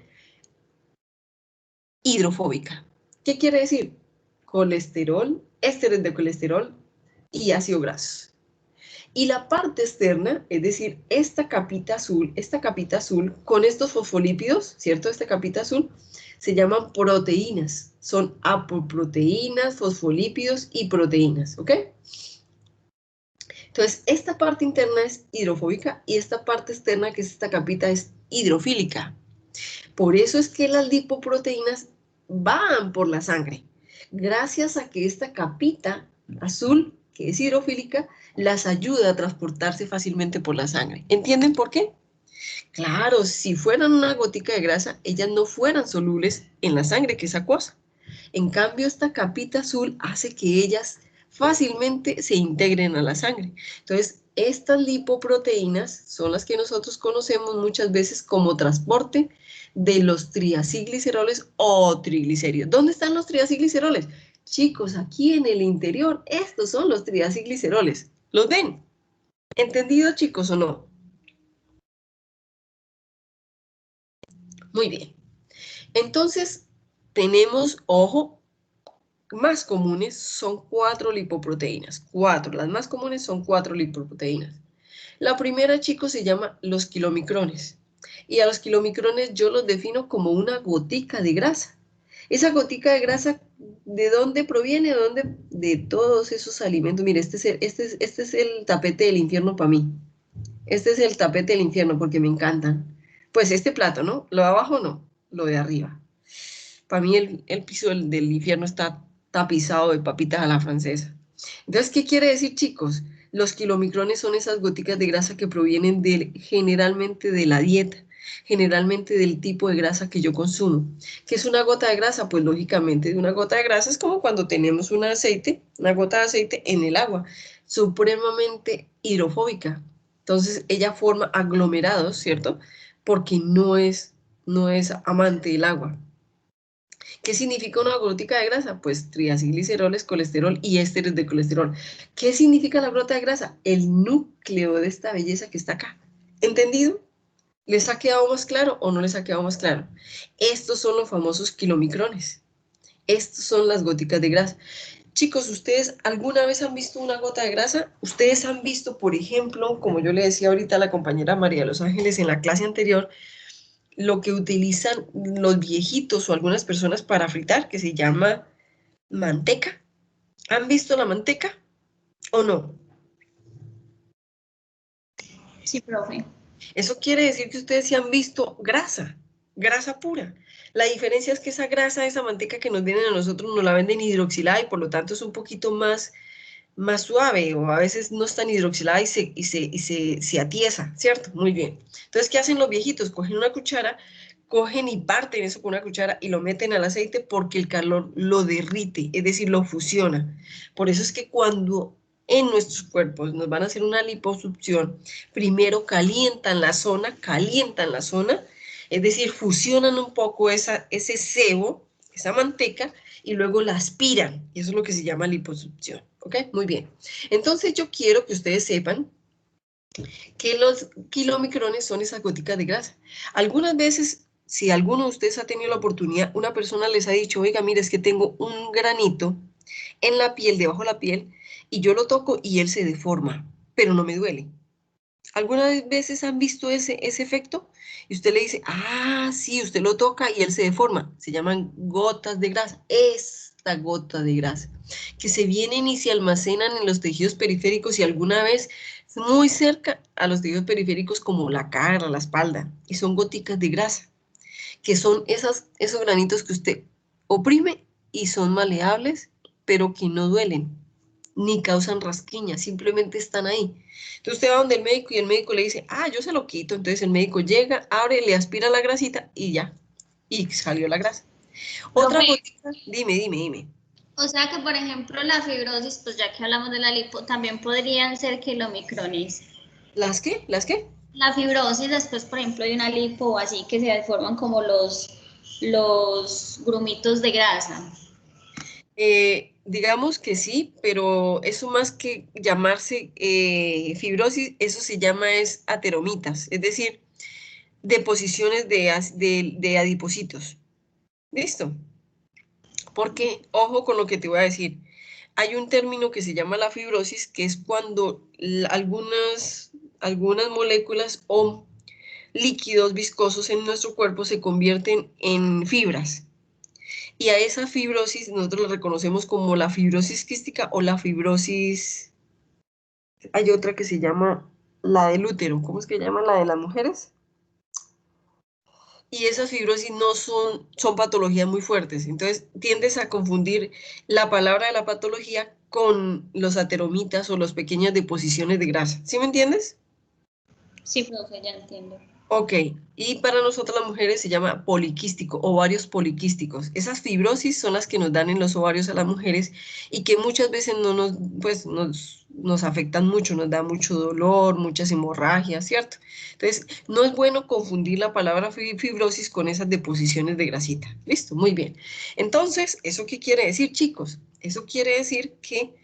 hidrofóbica. ¿Qué quiere decir? Colesterol, ésteres de colesterol y ácido graso. Y la parte externa, es decir, esta capita azul con estos fosfolípidos, ¿cierto? Esta capita azul se llaman proteínas. Son apoproteínas, fosfolípidos y proteínas, ¿ok? Entonces, esta parte interna es hidrofóbica y esta parte externa, que es esta capita, es hidrofílica. Por eso es que las lipoproteínas van por la sangre, gracias a que esta capita azul, que es hidrofílica, las ayuda a transportarse fácilmente por la sangre. ¿Entienden por qué? Claro, si fueran una gotica de grasa, ellas no fueran solubles en la sangre, que es acuosa. En cambio, esta capita azul hace que ellas fácilmente se integren a la sangre. Entonces, estas lipoproteínas son las que nosotros conocemos muchas veces como transporte de los triacilgliceroles o triglicéridos. ¿Dónde están los triacilgliceroles? Chicos, aquí en el interior, estos son los triacilgliceroles. ¿Los ven? ¿Entendido, chicos, o no? Muy bien. Entonces, tenemos, ojo, más comunes son 4 lipoproteínas. 4, las más comunes son 4 lipoproteínas. La primera, chicos, se llama los kilomicrones. Y a los kilomicrones yo los defino como una gotica de grasa. Esa gotica de grasa, ¿de dónde proviene? De todos esos alimentos. Mire, este es el tapete del infierno para mí. Este es el tapete del infierno porque me encantan. Pues este plato, ¿no? Lo de abajo no, lo de arriba. Para mí el piso del infierno está tapizado de papitas a la francesa. Entonces, ¿qué quiere decir, chicos? Los kilomicrones son esas goticas de grasa que provienen generalmente de la dieta, generalmente del tipo de grasa que yo consumo. ¿Qué es una gota de grasa? Pues lógicamente una gota de grasa es como cuando tenemos una gota de aceite en el agua, supremamente hidrofóbica. Entonces ella forma aglomerados, ¿cierto? Porque no es amante del agua. ¿Qué significa una gotica de grasa? Pues triacilgliceroles, colesterol y ésteres de colesterol. ¿Qué significa la gota de grasa? El núcleo de esta belleza que está acá. ¿Entendido? ¿Les ha quedado más claro o no les ha quedado más claro? Estos son los famosos kilomicrones. Estos son las goticas de grasa. Chicos, ¿ustedes alguna vez han visto una gota de grasa? ¿Ustedes han visto, por ejemplo, como yo le decía ahorita a la compañera María de los Ángeles en la clase anterior, lo que utilizan los viejitos o algunas personas para fritar, que se llama manteca? ¿Han visto la manteca o no? Sí, profe. Eso quiere decir que ustedes sí han visto grasa, grasa pura. La diferencia es que esa grasa, esa manteca que nos vienen a nosotros, nos la venden hidroxilada y por lo tanto es un poquito más suave, o a veces no es tan hidroxilada y se atiesa, ¿cierto? Muy bien. Entonces, ¿qué hacen los viejitos? Cogen una cuchara, cogen y parten eso con una cuchara y lo meten al aceite porque el calor lo derrite, es decir, lo fusiona. Por eso es que cuando en nuestros cuerpos nos van a hacer una liposucción, primero calientan la zona, es decir, fusionan un poco ese sebo, esa manteca, y luego la aspiran, y eso es lo que se llama liposucción, ¿ok? Muy bien. Entonces yo quiero que ustedes sepan que los kilomicrones son esas goticas de grasa. Algunas veces, si alguno de ustedes ha tenido la oportunidad, una persona les ha dicho, oiga, mire, es que tengo un granito en la piel, debajo de la piel, y yo lo toco y él se deforma, pero no me duele. ¿Algunas veces han visto ese efecto? Y usted le dice, ah, sí, usted lo toca y él se deforma. Se llaman gotas de grasa. Esta gota de grasa, que se vienen y se almacenan en los tejidos periféricos y alguna vez muy cerca a los tejidos periféricos como la cara, la espalda. Y son goticas de grasa, que son esos granitos que usted oprime y son maleables, pero que no duelen ni causan rasquiña, simplemente están ahí. Entonces usted va donde el médico y el médico le dice, ah, yo se lo quito. Entonces el médico llega, abre, le aspira la grasita y ya, y salió la grasa. Otra Profe. gotita, dime. O sea que, por ejemplo, la fibrosis, pues ya que hablamos de la lipo, también podrían ser kilomicrones. ¿Las qué? ¿Las qué? La fibrosis después, por ejemplo, de una lipo o así que se forman como los grumitos de grasa. Digamos que sí, pero eso más que llamarse fibrosis, eso se llama es ateromitas, es decir, deposiciones de adipocitos. ¿Listo? Porque, ojo con lo que te voy a decir, hay un término que se llama la fibrosis, que es cuando algunas moléculas o líquidos viscosos en nuestro cuerpo se convierten en fibras. Y a esa fibrosis nosotros la reconocemos como la fibrosis quística o la fibrosis, hay otra que se llama la del útero, ¿cómo es que llama la de las mujeres? Y esas fibrosis no son patologías muy fuertes, entonces tiendes a confundir la palabra de la patología con los ateromitas o las pequeñas deposiciones de grasa, ¿sí me entiendes? Sí, profe, ya entiendo. Ok, y para nosotras las mujeres se llama poliquístico, ovarios poliquísticos. Esas fibrosis son las que nos dan en los ovarios a las mujeres y que muchas veces no nos afectan mucho, nos da mucho dolor, muchas hemorragias, ¿cierto? Entonces, no es bueno confundir la palabra fibrosis con esas deposiciones de grasita. ¿Listo? Muy bien. Entonces, ¿eso qué quiere decir, chicos? Eso quiere decir que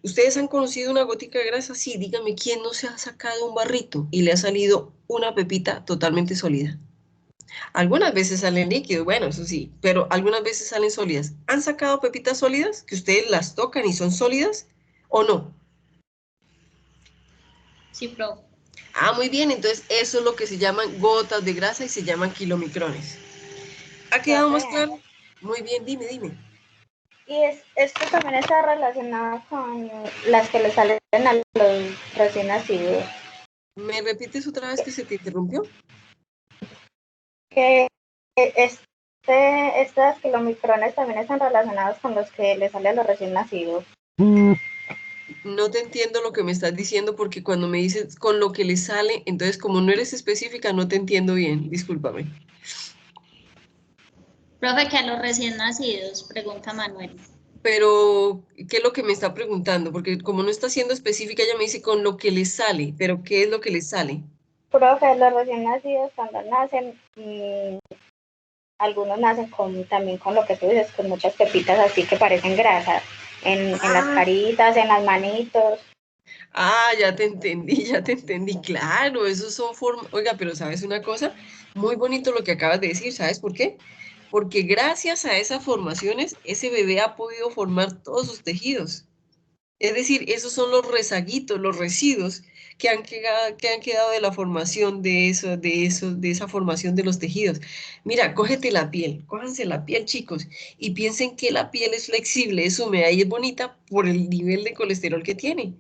ustedes han conocido una gotica de grasa, sí, díganme quién no se ha sacado un barrito y le ha salido una pepita totalmente sólida. Algunas veces salen líquidos, bueno, eso sí, pero algunas veces salen sólidas. ¿Han sacado pepitas sólidas que ustedes las tocan y son sólidas o no? Sí, profe. Ah, muy bien, entonces eso es lo que se llaman gotas de grasa y se llaman kilomicrones. ¿Ha quedado más claro? Muy bien, dime. Y esto también está relacionado con las que le salen a los recién nacidos. ¿Me repites otra vez que se te interrumpió? Que estas kilomicrones también están relacionados con los que le salen a los recién nacidos. No te entiendo lo que me estás diciendo porque cuando me dices con lo que le sale, entonces como no eres específica, no te entiendo bien, discúlpame. Profe, que a los recién nacidos, pregunta Manuel. Pero, ¿qué es lo que me está preguntando? Porque como no está siendo específica, ella me dice con lo que le sale, pero ¿qué es lo que le sale? Profe, los recién nacidos cuando nacen, algunos nacen también con lo que tú dices, con muchas pepitas así que parecen grasas en las caritas, en las manitos. Ah, ya te entendí, claro, esos son formas, oiga, pero ¿sabes una cosa? Muy bonito lo que acabas de decir, ¿sabes por qué? Porque gracias a esas formaciones, ese bebé ha podido formar todos sus tejidos. Es decir, esos son los rezaguitos, los residuos que han quedado de la formación de esa formación de los tejidos. Mira, cójanse la piel, chicos, y piensen que la piel es flexible, es húmeda y es bonita por el nivel de colesterol que tiene,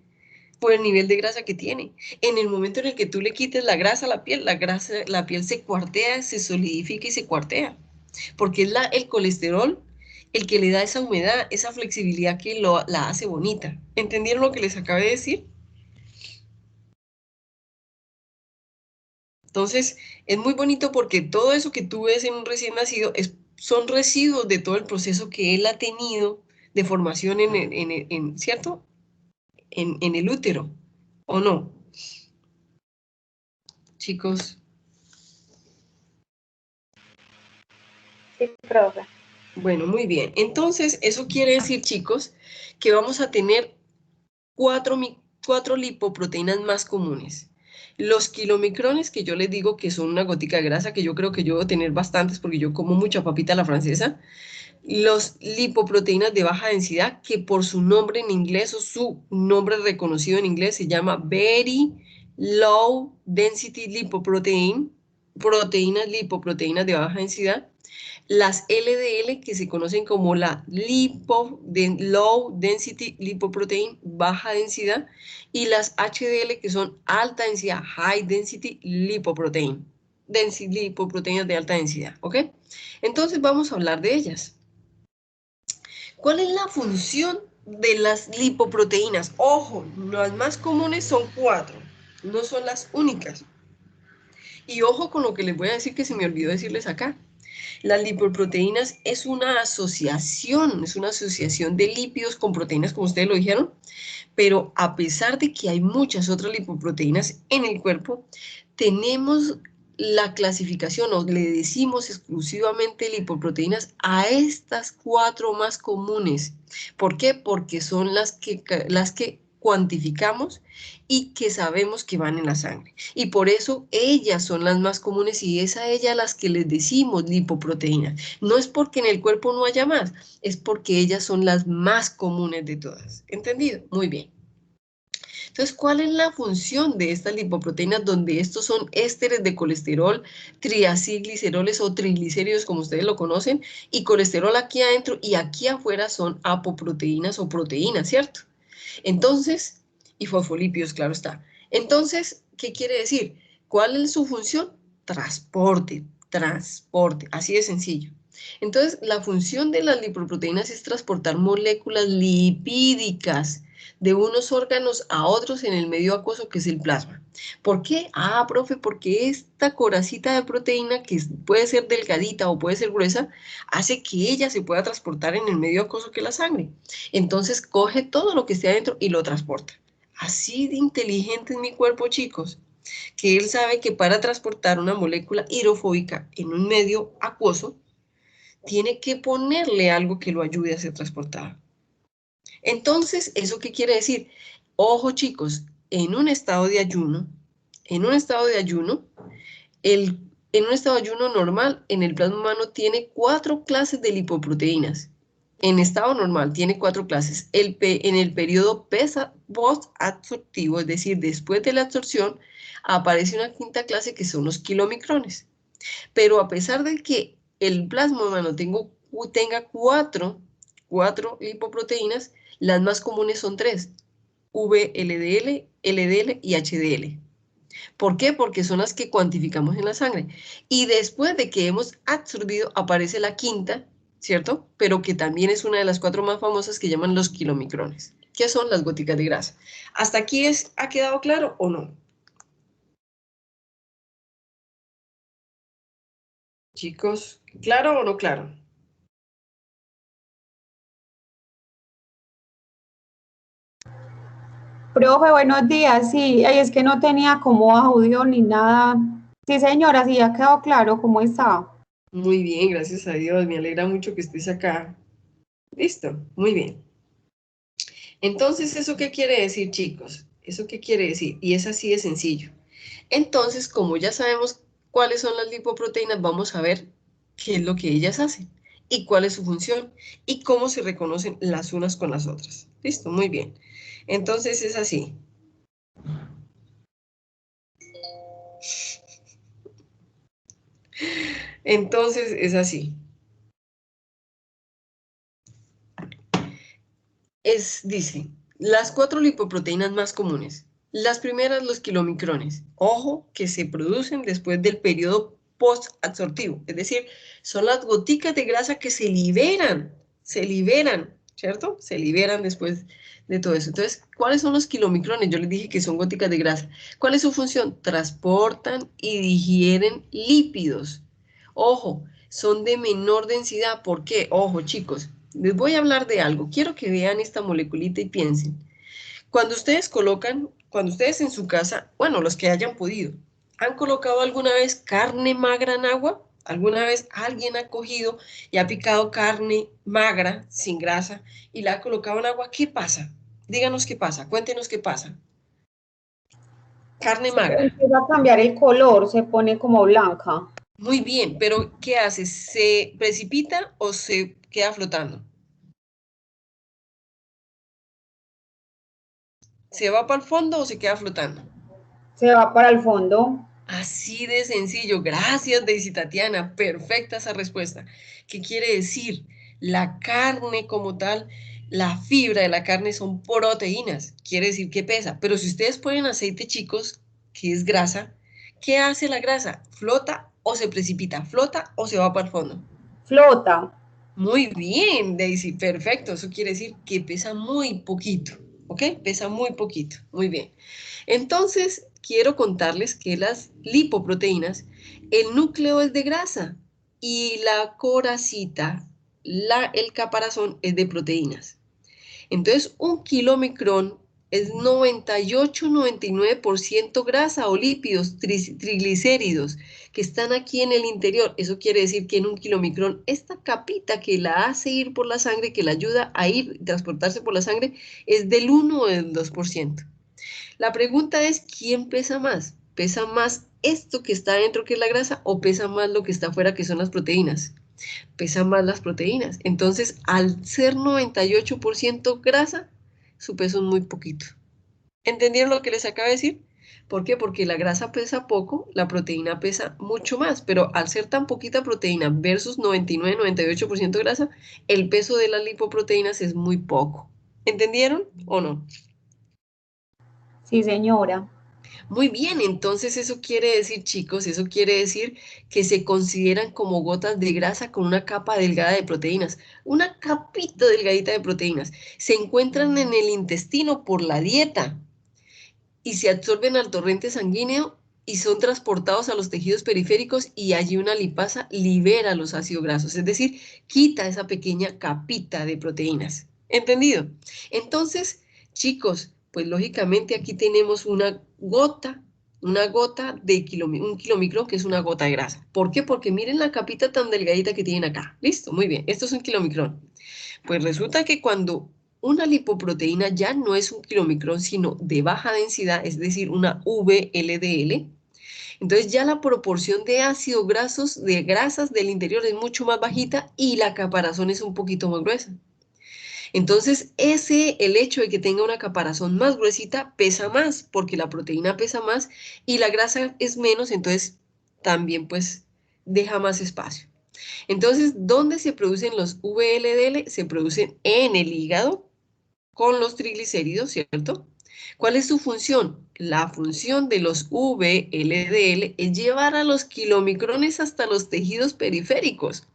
por el nivel de grasa que tiene. En el momento en el que tú le quites la grasa a la piel, la piel se cuartea, se solidifica y se cuartea, porque es el colesterol el que le da esa humedad, esa flexibilidad que la hace bonita. ¿Entendieron lo que les acabé de decir? Entonces, es muy bonito porque todo eso que tú ves en un recién nacido son residuos de todo el proceso que él ha tenido de formación ¿cierto? En el útero, ¿o no? Chicos. Sí, profe. Bueno, muy bien. Entonces, eso quiere decir, chicos, que vamos a tener cuatro lipoproteínas más comunes. Los kilomicrones, que yo les digo que son una gotica de grasa, que yo creo que yo debo tener bastantes porque yo como mucha papita a la francesa. Los lipoproteínas de baja densidad, que por su nombre en inglés o su nombre reconocido en inglés se llama Very Low Density Lipoprotein, lipoproteínas de baja densidad. Las LDL, que se conocen como la Low Density Lipoprotein, baja densidad, y las HDL, que son alta densidad, High Density Lipoprotein, lipoproteínas de alta densidad, ¿ok? Entonces vamos a hablar de ellas. ¿Cuál es la función de las lipoproteínas? Ojo, las más comunes son 4, no son las únicas. Y ojo con lo que les voy a decir que se me olvidó decirles acá. Las lipoproteínas es una asociación de lípidos con proteínas, como ustedes lo dijeron, pero a pesar de que hay muchas otras lipoproteínas en el cuerpo, tenemos la clasificación, o le decimos exclusivamente lipoproteínas a estas 4 más comunes. ¿Por qué? Porque son las que cuantificamos y que sabemos que van en la sangre. Y por eso ellas son las más comunes y es a ellas las que les decimos lipoproteínas. No es porque en el cuerpo no haya más, es porque ellas son las más comunes de todas. ¿Entendido? Muy bien. Entonces, ¿cuál es la función de estas lipoproteínas donde estos son ésteres de colesterol, triacilgliceroles o triglicéridos, como ustedes lo conocen, y colesterol aquí adentro y aquí afuera son apoproteínas o proteínas, ¿cierto? Entonces, y fosfolípidos, claro está. Entonces, ¿qué quiere decir? ¿Cuál es su función? Transporte, así de sencillo. Entonces, la función de las lipoproteínas es transportar moléculas lipídicas de unos órganos a otros en el medio acuoso que es el plasma. ¿Por qué? Ah, profe, porque esta coracita de proteína, que puede ser delgadita o puede ser gruesa, hace que ella se pueda transportar en el medio acuoso que es la sangre. Entonces coge todo lo que esté adentro y lo transporta. Así de inteligente es mi cuerpo, chicos, que él sabe que para transportar una molécula hidrofóbica en un medio acuoso, tiene que ponerle algo que lo ayude a ser transportada. Entonces, ¿eso qué quiere decir? Ojo, chicos, en un estado de ayuno normal, en el plasma humano tiene 4 clases de lipoproteínas. En estado normal tiene 4 clases. En el periodo post-absortivo, es decir, después de la absorción, aparece una 5ª clase que son los kilomicrones. Pero a pesar de que el plasma humano tenga 4 lipoproteínas, las más comunes son 3, VLDL, LDL y HDL. ¿Por qué? Porque son las que cuantificamos en la sangre. Y después de que hemos absorbido, aparece la 5ª, ¿cierto? Pero que también es una de las 4 más famosas que llaman los kilomicrones, que son las goticas de grasa. ¿Hasta aquí ha quedado claro o no? Chicos, ¿claro o no claro? Profe, buenos días. Sí, ay, es que no tenía como audio ni nada. Sí, señora, sí, ya quedó claro cómo está. Muy bien, gracias a Dios. Me alegra mucho que estés acá. Listo, muy bien. Entonces, ¿eso qué quiere decir, chicos? ¿Eso qué quiere decir? Y es así de sencillo. Entonces, como ya sabemos cuáles son las lipoproteínas, vamos a ver qué es lo que ellas hacen y cuál es su función y cómo se reconocen las unas con las otras. Listo, muy bien. Entonces es así. Entonces es así. Dice, las 4 lipoproteínas más comunes. Las primeras, los kilomicrones. Ojo, que se producen después del periodo post-absortivo. Es decir, son las goticas de grasa que se liberan, ¿cierto? Se liberan después de todo eso. Entonces, ¿cuáles son los kilomicrones? Yo les dije que son goticas de grasa. ¿Cuál es su función? Transportan y digieren lípidos. Ojo, son de menor densidad. ¿Por qué? Ojo, chicos. Les voy a hablar de algo. Quiero que vean esta moleculita y piensen. Cuando ustedes en su casa, bueno, los que hayan podido, ¿han colocado alguna vez carne magra en agua? ¿Alguna vez alguien ha cogido y ha picado carne magra, sin grasa, y la ha colocado en agua? ¿Qué pasa? Díganos qué pasa, cuéntenos qué pasa. Carne magra. Empieza a cambiar el color, se pone como blanca. Muy bien, pero ¿qué hace? ¿Se precipita o se queda flotando? ¿Se va para el fondo o se queda flotando? Se va para el fondo. Así de sencillo. Gracias, Daisy Tatiana. Perfecta esa respuesta. ¿Qué quiere decir? La carne como tal, la fibra de la carne son proteínas. Quiere decir que pesa. Pero si ustedes ponen aceite, chicos, que es grasa, ¿qué hace la grasa? ¿Flota o se precipita? ¿Flota o se va para el fondo? Flota. Muy bien, Daisy. Perfecto. Eso quiere decir que pesa muy poquito. ¿Ok? Pesa muy poquito. Muy bien. Entonces, quiero contarles que las lipoproteínas, el núcleo es de grasa y la coracita, el caparazón es de proteínas. Entonces, un kilomicrón es 98-99% grasa o lípidos, triglicéridos, que están aquí en el interior. Eso quiere decir que en un kilomicrón, esta capita que la hace ir por la sangre, que la ayuda a ir, transportarse por la sangre, es del 1 o del 2%. La pregunta es, ¿quién pesa más? ¿Pesa más esto que está adentro, que es la grasa, o pesa más lo que está afuera, que son las proteínas? Pesan más las proteínas. Entonces, al ser 98% grasa, su peso es muy poquito. ¿Entendieron lo que les acabo de decir? ¿Por qué? Porque la grasa pesa poco, la proteína pesa mucho más, pero al ser tan poquita proteína versus 99-98% grasa, el peso de las lipoproteínas es muy poco. ¿Entendieron o no? Sí, señora. Muy bien, entonces eso quiere decir, chicos, eso quiere decir que se consideran como gotas de grasa con una capa delgada de proteínas, una capita delgadita de proteínas. Se encuentran en el intestino por la dieta y se absorben al torrente sanguíneo y son transportados a los tejidos periféricos y allí una lipasa libera los ácidos grasos, es decir, quita esa pequeña capita de proteínas. ¿Entendido? Entonces, chicos, pues lógicamente aquí tenemos una gota de un kilomicrón, que es una gota de grasa. ¿Por qué? Porque miren la capita tan delgadita que tienen acá. Listo, muy bien, esto es un kilomicrón. Pues resulta que cuando una lipoproteína ya no es un kilomicrón, sino de baja densidad, es decir, una VLDL, entonces ya la proporción de ácidos grasos, de grasas del interior es mucho más bajita y la caparazón es un poquito más gruesa. Entonces, el hecho de que tenga una caparazón más gruesita pesa más, porque la proteína pesa más y la grasa es menos, entonces también pues deja más espacio. Entonces, ¿dónde se producen los VLDL? Se producen en el hígado con los triglicéridos, ¿cierto? ¿Cuál es su función? La función de los VLDL es llevar a los kilomicrones hasta los tejidos periféricos.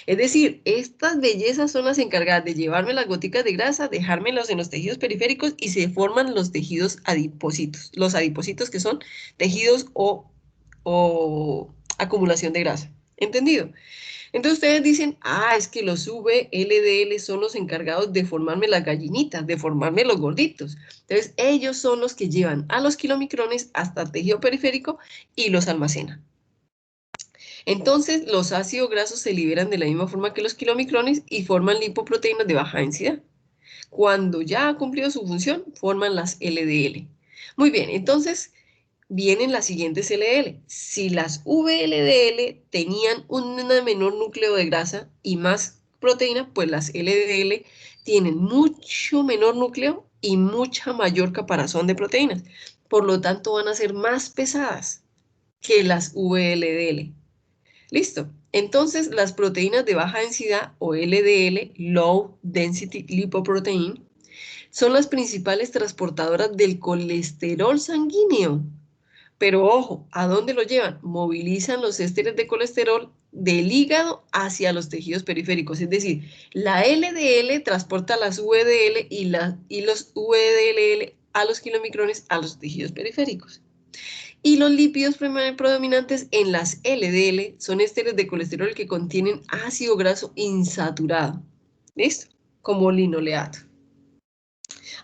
Es decir, estas bellezas son las encargadas de llevarme las goticas de grasa, dejármelas en los tejidos periféricos y se forman los tejidos adipocitos. Los adipocitos, que son tejidos o acumulación de grasa. ¿Entendido? Entonces ustedes dicen, es que los VLDL son los encargados de formarme las gallinitas, de formarme los gorditos. Entonces ellos son los que llevan a los kilomicrones hasta el tejido periférico y los almacenan. Entonces los ácidos grasos se liberan de la misma forma que los kilomicrones y forman lipoproteínas de baja densidad. Cuando ya ha cumplido su función, forman las LDL. Muy bien, entonces vienen las siguientes LDL. Si las VLDL tenían un menor núcleo de grasa y más proteína, pues las LDL tienen mucho menor núcleo y mucha mayor caparazón de proteínas. Por lo tanto, van a ser más pesadas que las VLDL. ¿Listo? Entonces, las proteínas de baja densidad o LDL, Low Density Lipoprotein, son las principales transportadoras del colesterol sanguíneo. Pero ojo, ¿a dónde lo llevan? Movilizan los ésteres de colesterol del hígado hacia los tejidos periféricos. Es decir, la LDL transporta las VDL y los VDL a los kilomicrones a los tejidos periféricos. Y los lípidos predominantes en las LDL son ésteres de colesterol que contienen ácido graso insaturado. ¿Listo? Como linoleato.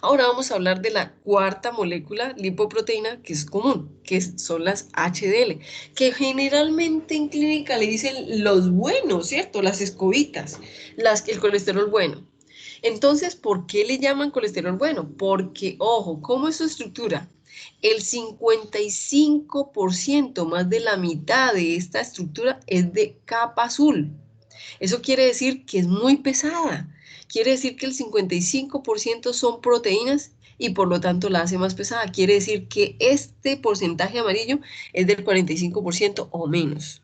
Ahora vamos a hablar de la cuarta molécula lipoproteína que es común, que son las HDL, que generalmente en clínica le dicen los buenos, ¿cierto? Las escobitas, el colesterol bueno. Entonces, ¿por qué le llaman colesterol bueno? Porque, ojo, ¿cómo es su estructura? El 55%, más de la mitad de esta estructura es de capa azul. Eso quiere decir que es muy pesada. Quiere decir que el 55% son proteínas y por lo tanto la hace más pesada. Quiere decir que este porcentaje amarillo es del 45% o menos.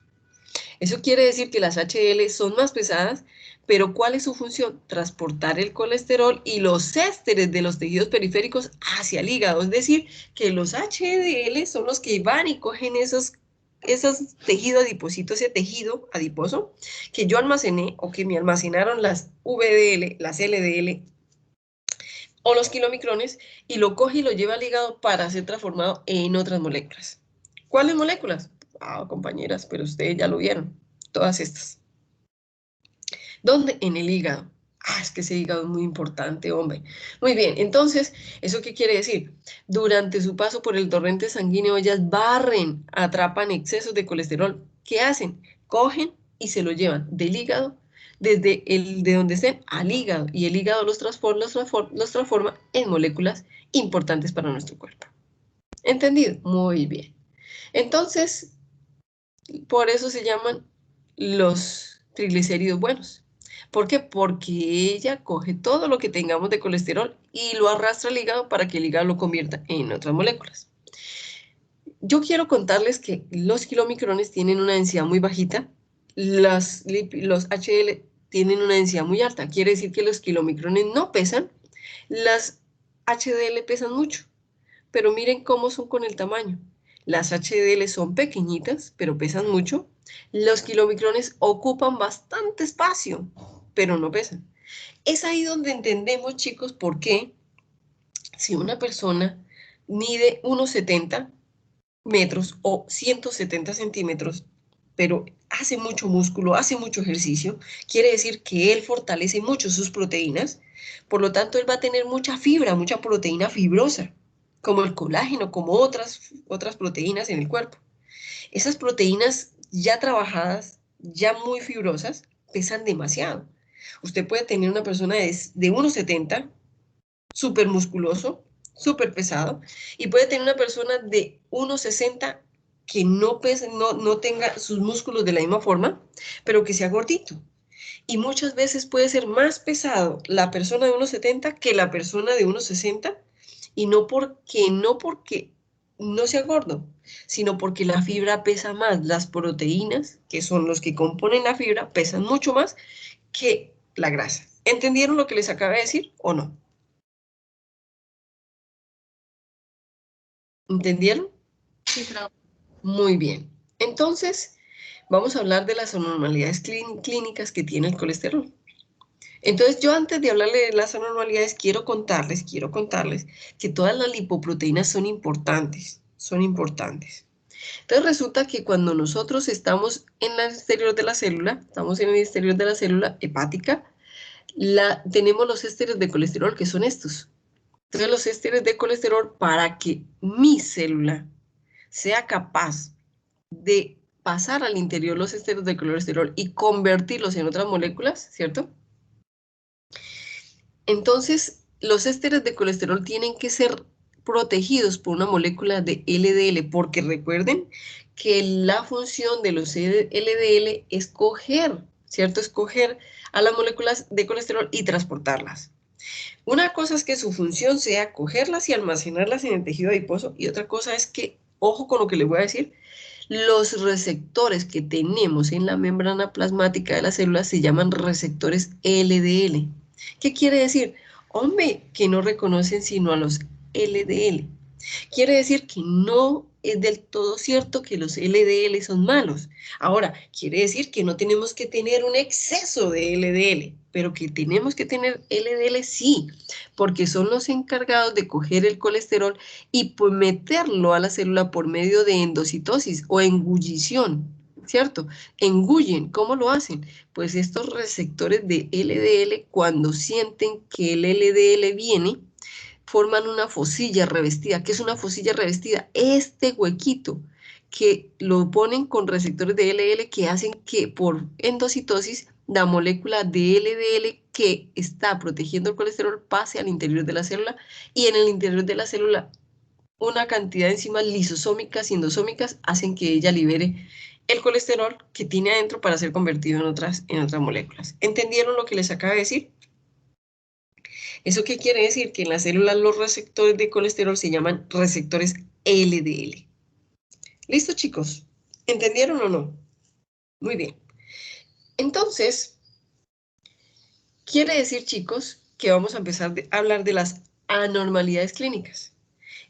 Eso quiere decir que las HDL son más pesadas, pero ¿cuál es su función? Transportar el colesterol y los ésteres de los tejidos periféricos hacia el hígado. Es decir, que los HDL son los que van y cogen esos tejidos adipocitos, ese tejido adiposo que yo almacené o que me almacenaron las VDL, las LDL o los kilomicrones y lo coge y lo lleva al hígado para ser transformado en otras moléculas. ¿Cuáles moléculas? Compañeras, pero ustedes ya lo vieron, todas estas. ¿Dónde? En el hígado. Es que ese hígado es muy importante, hombre. Muy bien, entonces, ¿eso qué quiere decir? Durante su paso por el torrente sanguíneo, ellas barren, atrapan excesos de colesterol. ¿Qué hacen? Cogen y se lo llevan del hígado, de donde estén, al hígado. Y el hígado los transforma en moléculas importantes para nuestro cuerpo. ¿Entendido? Muy bien. Entonces, por eso se llaman los triglicéridos buenos. ¿Por qué? Porque ella coge todo lo que tengamos de colesterol y lo arrastra al hígado para que el hígado lo convierta en otras moléculas. Yo quiero contarles que los kilomicrones tienen una densidad muy bajita, los HDL tienen una densidad muy alta. Quiere decir que los kilomicrones no pesan, las HDL pesan mucho, pero miren cómo son con el tamaño. Las HDL son pequeñitas, pero pesan mucho. Los kilomicrones ocupan bastante espacio, pero no pesan. Es ahí donde entendemos, chicos, por qué si una persona mide 1,70 metros o 170 centímetros, pero hace mucho músculo, hace mucho ejercicio, quiere decir que él fortalece mucho sus proteínas, por lo tanto él va a tener mucha fibra, mucha proteína fibrosa, como el colágeno, como otras proteínas en el cuerpo. Esas proteínas ya trabajadas, ya muy fibrosas, pesan demasiado. Usted puede tener una persona de 1,70, súper musculoso, súper pesado, y puede tener una persona de 1,60 que no pese, no tenga sus músculos de la misma forma, pero que sea gordito. Y muchas veces puede ser más pesado la persona de 1,70 que la persona de 1,60, y no porque no sea gordo, sino porque la fibra pesa más. Las proteínas, que son los que componen la fibra, pesan mucho más que la grasa. ¿Entendieron lo que les acabé de decir o no? ¿Entendieron? Sí, profe. Muy bien. Entonces, vamos a hablar de las anormalidades clínicas que tiene el colesterol. Entonces, yo antes de hablarle de las anormalidades, quiero contarles que todas las lipoproteínas son importantes, Entonces, resulta que cuando nosotros estamos en el exterior de la célula, hepática, tenemos los ésteres de colesterol, que son estos. Entonces, los ésteres de colesterol, para que mi célula sea capaz de pasar al interior los ésteres de colesterol y convertirlos en otras moléculas, ¿cierto? Entonces, los ésteres de colesterol tienen que ser protegidos por una molécula de LDL, porque recuerden que la función de los LDL es coger, ¿cierto? Escoger a las moléculas de colesterol y transportarlas. Una cosa es que su función sea cogerlas y almacenarlas en el tejido adiposo, y otra cosa es que, ojo con lo que les voy a decir, los receptores que tenemos en la membrana plasmática de la célula se llaman receptores LDL. ¿Qué quiere decir? Hombre, que no reconocen sino a los LDL. Quiere decir que no es del todo cierto que los LDL son malos. Ahora, quiere decir que no tenemos que tener un exceso de LDL, pero que tenemos que tener LDL sí, porque son los encargados de coger el colesterol y pues meterlo a la célula por medio de endocitosis o engullición, ¿cierto? Engullen, ¿cómo lo hacen? Pues estos receptores de LDL, cuando sienten que el LDL viene, forman una fosilla revestida. ¿Qué es una fosilla revestida? Este huequito que lo ponen con receptores de LDL que hacen que por endocitosis la molécula de LDL que está protegiendo el colesterol pase al interior de la célula, y en el interior de la célula una cantidad de enzimas lisosómicas y endosómicas hacen que ella libere el colesterol que tiene adentro para ser convertido en otras moléculas. ¿Entendieron lo que les acabo de decir? ¿Eso qué quiere decir? Que en las células los receptores de colesterol se llaman receptores LDL. ¿Listo, chicos? ¿Entendieron o no? Muy bien. Entonces, quiere decir, chicos, que vamos a empezar a hablar de las anormalidades clínicas.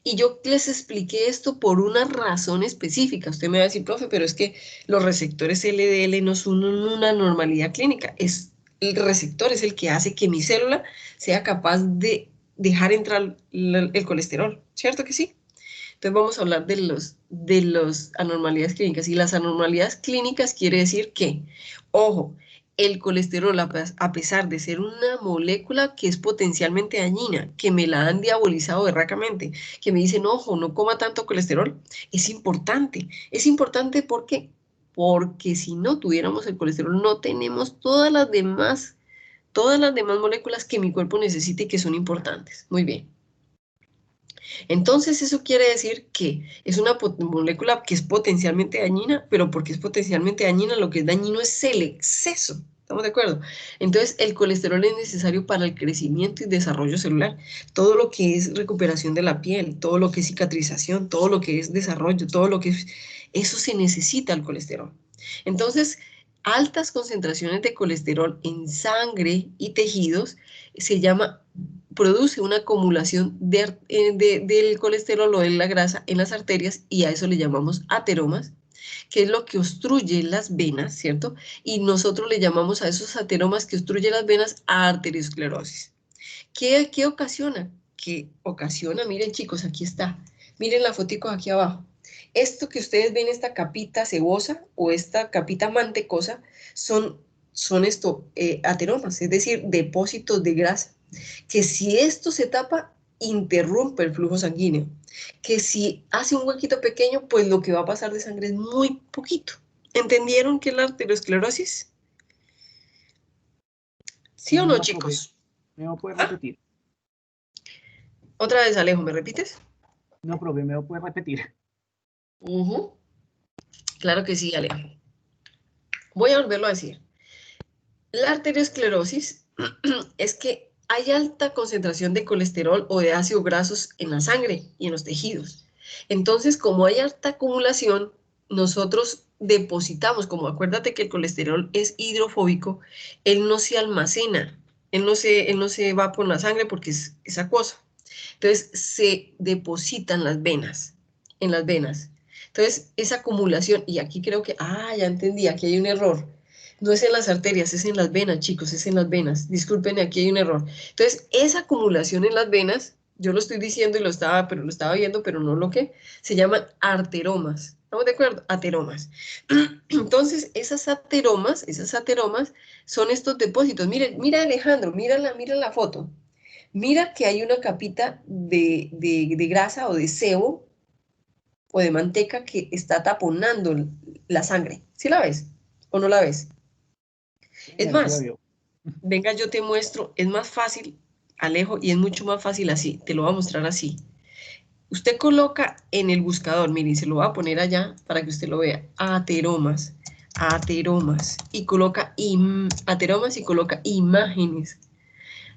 Y yo les expliqué esto por una razón específica. Usted me va a decir, profe, pero es que los receptores LDL no son una anormalidad clínica. El receptor es el que hace que mi célula sea capaz de dejar entrar el colesterol. ¿Cierto que sí? Entonces vamos a hablar de las anormalidades clínicas. Y las anormalidades clínicas quiere decir que, ojo, el colesterol, a pesar de ser una molécula que es potencialmente dañina, que me la han diabolizado berracamente, que me dicen, ojo, no coma tanto colesterol, es importante. Es importante porque si no tuviéramos el colesterol, no tenemos todas las demás moléculas que mi cuerpo necesita y que son importantes. Muy bien. Entonces, eso quiere decir que es una molécula que es potencialmente dañina, pero porque es potencialmente dañina, lo que es dañino es el exceso. ¿Estamos de acuerdo? Entonces, el colesterol es necesario para el crecimiento y desarrollo celular. Todo lo que es recuperación de la piel, todo lo que es cicatrización, todo lo que es desarrollo, todo lo que es... Eso se necesita el colesterol. Entonces, altas concentraciones de colesterol en sangre y tejidos produce una acumulación del colesterol o de la grasa en las arterias y a eso le llamamos ateromas, que es lo que obstruye las venas, ¿cierto? Y nosotros le llamamos a esos ateromas que obstruyen las venas a arteriosclerosis. ¿Qué ocasiona? ¿Qué ocasiona? Miren chicos, aquí está. Miren la fotico aquí abajo. Esto que ustedes ven, esta capita sebosa o esta capita mantecosa, son ateromas, es decir, depósitos de grasa, que si esto se tapa, interrumpe el flujo sanguíneo, que si hace un huequito pequeño, pues lo que va a pasar de sangre es muy poquito. ¿Entendieron qué es la arteriosclerosis? ¿Sí o no, chicos? ¿Me lo puedes repetir? Otra vez, Alejo, ¿me repites? No, profe, ¿me lo puedes repetir? Claro que sí, Alejo. Voy a volverlo a decir. La arteriosclerosis es que hay alta concentración de colesterol o de ácidos grasos en la sangre y en los tejidos. Entonces, como hay alta acumulación, nosotros depositamos, como acuérdate que el colesterol es hidrofóbico, él no se almacena, él no se va por la sangre porque es acuoso. Entonces, se depositan en las venas. Entonces, esa acumulación, y aquí creo que, ya entendí, aquí hay un error. No es en las arterias, es en las venas, chicos, es en las venas. Disculpen, aquí hay un error. Entonces, esa acumulación en las venas, yo lo estoy diciendo y lo estaba viendo, pero no lo que, se llaman arteromas. ¿Estamos de acuerdo? Ateromas. Entonces, esas ateromas son estos depósitos. Mira Alejandro, mira la foto. Mira que hay una capita de grasa o de sebo o de manteca que está taponando la sangre. ¿Sí la ves o no la ves? Es más, venga, yo te muestro, es más fácil, Alejo, y es mucho más fácil así, te lo voy a mostrar así. Usted coloca en el buscador, miren, se lo voy a poner allá para que usted lo vea, ateromas, y coloca ateromas y coloca imágenes.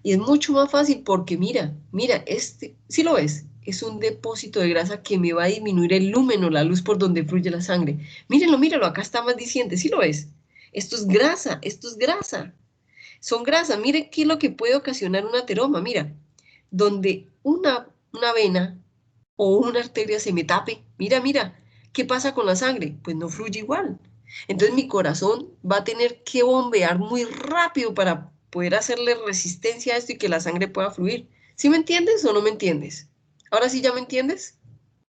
Y es mucho más fácil porque mira, ¿sí lo ves? Es un depósito de grasa que me va a disminuir el lúmeno, la luz por donde fluye la sangre. Mírenlo, acá está más diciente, ¿sí lo ves? Esto es grasa. Son grasas. Miren qué es lo que puede ocasionar un ateroma. Mira, donde una vena o una arteria se me tape. Mira, ¿qué pasa con la sangre? Pues no fluye igual. Entonces mi corazón va a tener que bombear muy rápido para poder hacerle resistencia a esto y que la sangre pueda fluir. ¿Sí me entiendes o no me entiendes? ¿Ahora sí ya me entiendes?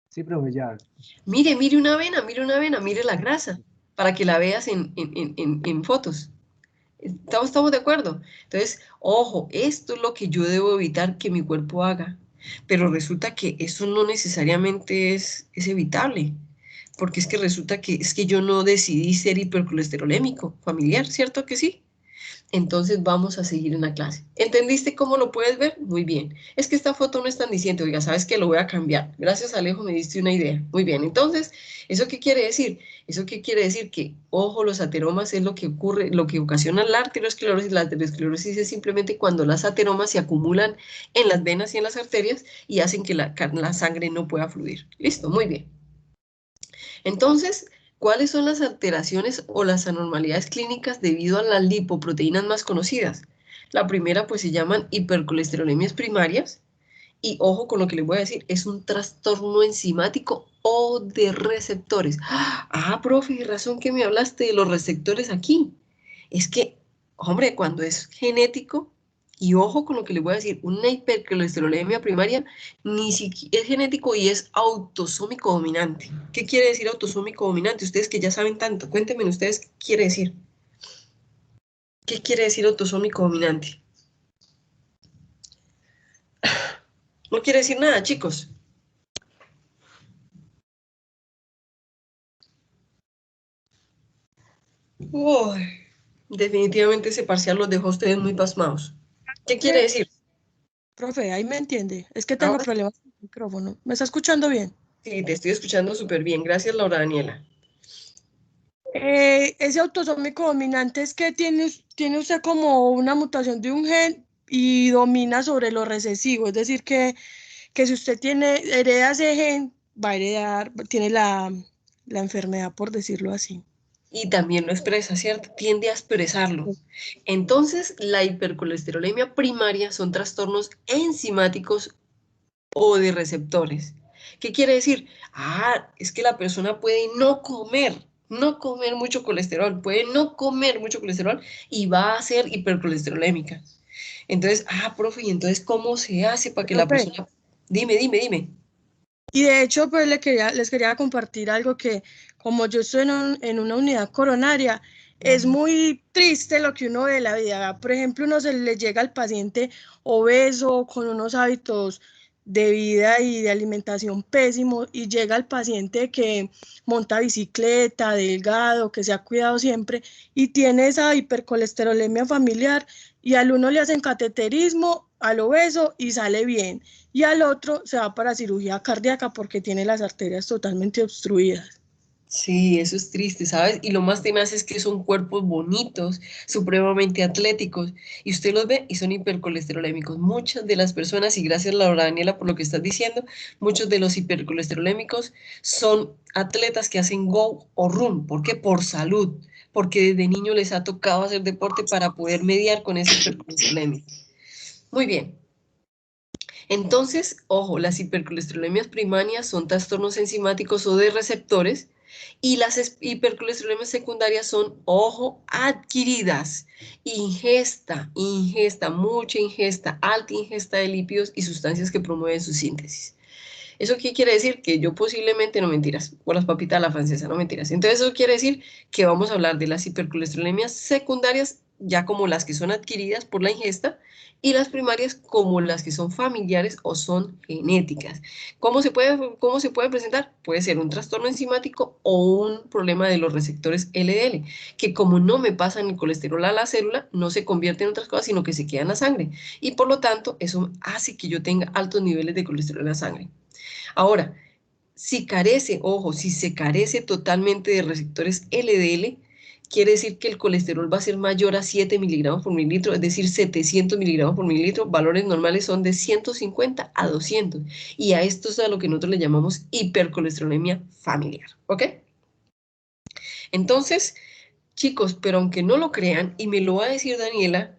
Sí, profe, ya. Mire una vena, mire la grasa, para que la veas en fotos. ¿Estamos de acuerdo? Entonces, ojo, esto es lo que yo debo evitar que mi cuerpo haga. Pero resulta que eso no necesariamente es evitable. Porque es que resulta que yo no decidí ser hipercolesterolémico familiar, ¿cierto que sí? Entonces vamos a seguir en la clase. ¿Entendiste cómo lo puedes ver? Muy bien. Es que esta foto no es tan diciente, oiga, ¿sabes qué? Lo voy a cambiar. Gracias, Alejo, me diste una idea. Muy bien, entonces, ¿eso qué quiere decir? Eso qué quiere decir que, ojo, los ateromas es lo que ocurre, lo que ocasiona la arteriosclerosis. La arteriosclerosis es simplemente cuando las ateromas se acumulan en las venas y en las arterias y hacen que la sangre no pueda fluir. Listo, muy bien. Entonces, ¿cuáles son las alteraciones o las anormalidades clínicas debido a las lipoproteínas más conocidas? La primera, pues, se llaman hipercolesterolemias primarias. Y ojo con lo que les voy a decir, es un trastorno enzimático o de receptores. Profe, razón que me hablaste de los receptores aquí. Es que, hombre, cuando es genético, y ojo con lo que les voy a decir, una hipercolesterolemia primaria ni siquiera es genético y es autosómico dominante. ¿Qué quiere decir autosómico dominante? Ustedes que ya saben tanto, cuéntenme ustedes qué quiere decir. ¿Qué quiere decir autosómico dominante? No quiere decir nada, chicos. Uy, definitivamente ese parcial los dejó a ustedes muy pasmados. ¿Qué quiere decir? Profe, ahí me entiende. Es que tengo Ahora problemas con el micrófono. ¿Me está escuchando bien? sí, te estoy escuchando súper bien. Gracias, Laura Daniela. Ese autosómico dominante es que tiene usted como una mutación de un gen y domina sobre lo recesivo. Es decir, que si usted hereda ese gen, va a heredar, tiene la enfermedad, por decirlo así. Y también lo expresa, ¿cierto? Tiende a expresarlo. Entonces, la hipercolesterolemia primaria son trastornos enzimáticos o de receptores. ¿Qué quiere decir? Es que la persona puede no comer mucho colesterol, puede no comer mucho colesterol y va a ser hipercolesterolémica. Entonces, profe, ¿y entonces cómo se hace para que la Profe, persona... Dime. y de hecho, pues les quería compartir algo que, como yo estoy en una unidad coronaria, es muy triste lo que uno ve de la vida. Por ejemplo, uno se le llega al paciente obeso, con unos hábitos de vida y de alimentación pésimos, y llega el paciente que monta bicicleta, delgado, que se ha cuidado siempre, y tiene esa hipercolesterolemia familiar, y al uno le hacen cateterismo, al obeso, y sale bien, y al otro se va para cirugía cardíaca porque tiene las arterias totalmente obstruidas. Sí, eso es triste, ¿sabes? Y lo más tenaz es que son cuerpos bonitos, supremamente atléticos, y usted los ve y son hipercolesterolémicos. Muchas de las personas, y gracias Laura Daniela por lo que estás diciendo, muchos de los hipercolesterolémicos son atletas que hacen go o run. ¿Por qué? Por salud, porque desde niño les ha tocado hacer deporte para poder mediar con esa hipercolesterolemia. Muy bien. Entonces, ojo, las hipercolesterolemias primarias son trastornos enzimáticos o de receptores y las hipercolesterolemias secundarias son, ojo, adquiridas. Mucha ingesta, alta ingesta de lípidos y sustancias que promueven su síntesis. ¿Eso qué quiere decir? Que yo posiblemente, no mentiras, por las papitas a la francesa, no mentiras. Entonces eso quiere decir que vamos a hablar de las hipercolesterolemias secundarias, ya como las que son adquiridas por la ingesta, y las primarias como las que son familiares o son genéticas. Cómo se puede presentar? Puede ser un trastorno enzimático o un problema de los receptores LDL, que como no me pasan el colesterol a la célula, no se convierte en otras cosas, sino que se queda en la sangre. Y por lo tanto, eso hace que yo tenga altos niveles de colesterol en la sangre. Ahora, si se carece totalmente de receptores LDL, quiere decir que el colesterol va a ser mayor a 7 miligramos por mililitro, es decir, 700 miligramos por mililitro. Valores normales son de 150 a 200. Y a esto es a lo que nosotros le llamamos hipercolesterolemia familiar. ¿Ok? Entonces, chicos, pero aunque no lo crean, y me lo va a decir Daniela,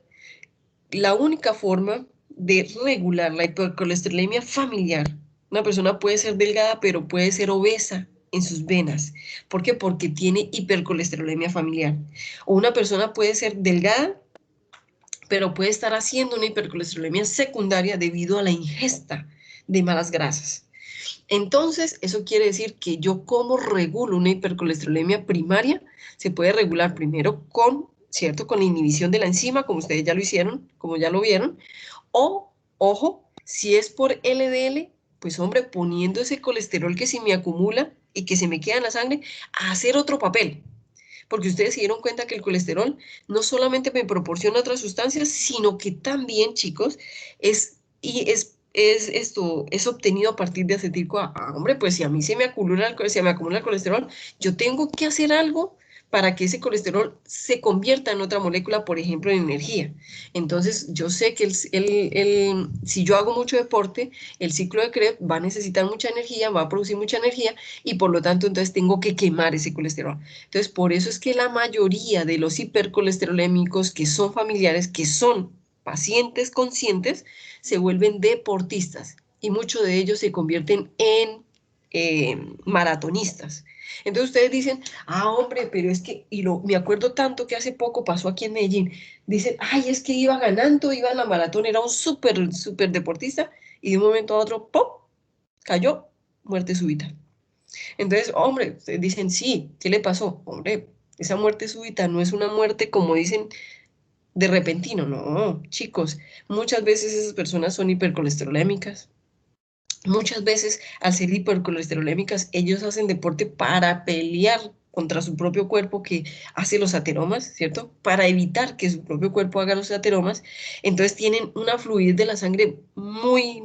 la única forma de regular la hipercolesterolemia familiar, una persona puede ser delgada, pero puede ser obesa en sus venas. ¿Por qué? Porque tiene hipercolesterolemia familiar. O una persona puede ser delgada, pero puede estar haciendo una hipercolesterolemia secundaria debido a la ingesta de malas grasas. Entonces, eso quiere decir que yo como regulo una hipercolesterolemia primaria, se puede regular primero con, ¿cierto? Con la inhibición de la enzima, como ustedes ya lo hicieron, como ya lo vieron, o, ojo, si es por LDL, pues hombre, poniendo ese colesterol que se me acumula y que se me queda en la sangre, a hacer otro papel. Porque ustedes se dieron cuenta que el colesterol no solamente me proporciona otras sustancias, sino que también, chicos, es obtenido a partir de acetil-CoA. Hombre, pues si a mí se me acumula el colesterol, yo tengo que hacer algo para que ese colesterol se convierta en otra molécula, por ejemplo, en energía. Entonces, yo sé que si yo hago mucho deporte, el ciclo de Krebs va a necesitar mucha energía, va a producir mucha energía, y por lo tanto, entonces tengo que quemar ese colesterol. Entonces, por eso es que la mayoría de los hipercolesterolémicos que son familiares, que son pacientes conscientes, se vuelven deportistas y muchos de ellos se convierten en maratonistas. Entonces ustedes dicen, hombre, pero es que, me acuerdo tanto que hace poco pasó aquí en Medellín, dicen, es que iba ganando, iba en la maratón, era un súper deportista, y de un momento a otro, ¡pop!, cayó, muerte súbita. Entonces, hombre, ustedes dicen, sí, ¿qué le pasó? Hombre, esa muerte súbita no es una muerte como dicen de repentino, no, chicos, muchas veces esas personas son hipercolesterolémicas. Muchas veces, al ser hipercolesterolémicas, ellos hacen deporte para pelear contra su propio cuerpo que hace los ateromas, ¿cierto? Para evitar que su propio cuerpo haga los ateromas. Entonces tienen una fluidez de la sangre muy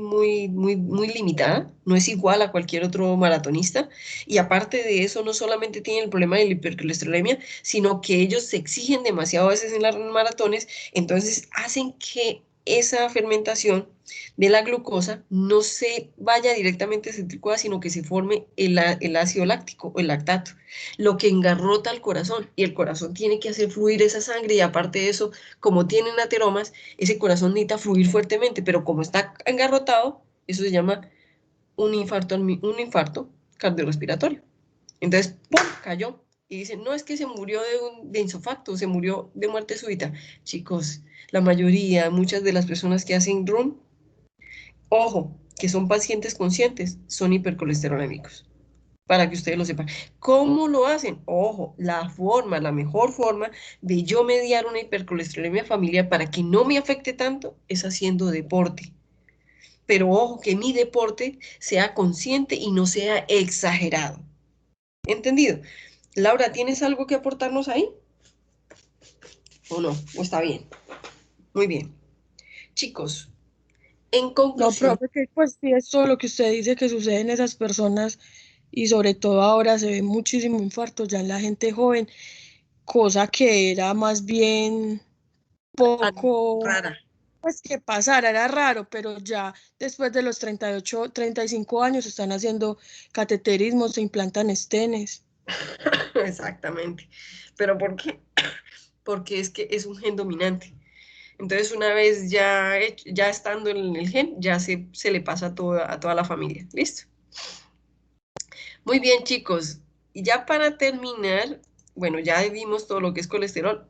limitada. No es igual a cualquier otro maratonista. Y aparte de eso, no solamente tienen el problema de la hipercolesterolemia, sino que ellos se exigen demasiado a veces en las maratones. Entonces hacen que esa fermentación de la glucosa no se vaya directamente a acetil-CoA, sino que se forme el ácido láctico o el lactato, lo que engarrota al corazón, y el corazón tiene que hacer fluir esa sangre, y aparte de eso, como tienen ateromas, ese corazón necesita fluir fuertemente, pero como está engarrotado, eso se llama un infarto cardiorrespiratorio. Entonces, ¡pum!, cayó. Y dicen, no, es que se murió de insofacto, se murió de muerte súbita. Chicos, la mayoría, muchas de las personas que hacen run, ojo, que son pacientes conscientes, son hipercolesterolémicos, para que ustedes lo sepan. ¿Cómo lo hacen? Ojo, la mejor forma de yo mediar una hipercolesterolemia familiar para que no me afecte tanto es haciendo deporte. Pero ojo, que mi deporte sea consciente y no sea exagerado. ¿Entendido? Laura, ¿tienes algo que aportarnos ahí? ¿O no? ¿O está bien? Muy bien. Chicos, en No, conclusión. profe, que pues sí es todo lo que usted dice que sucede en esas personas y sobre todo ahora se ve muchísimo infarto ya en la gente joven, cosa que era más bien poco, Rara. pues que pasara, era raro, pero ya después de los 38, 35 años están haciendo cateterismos, se implantan estenes. Exactamente. ¿Pero por qué? Porque es que es un gen dominante. Entonces, una vez ya estando en el gen, ya se le pasa a toda la familia. ¿Listo? Muy bien, chicos. Y ya para terminar, bueno, ya vimos todo lo que es colesterol.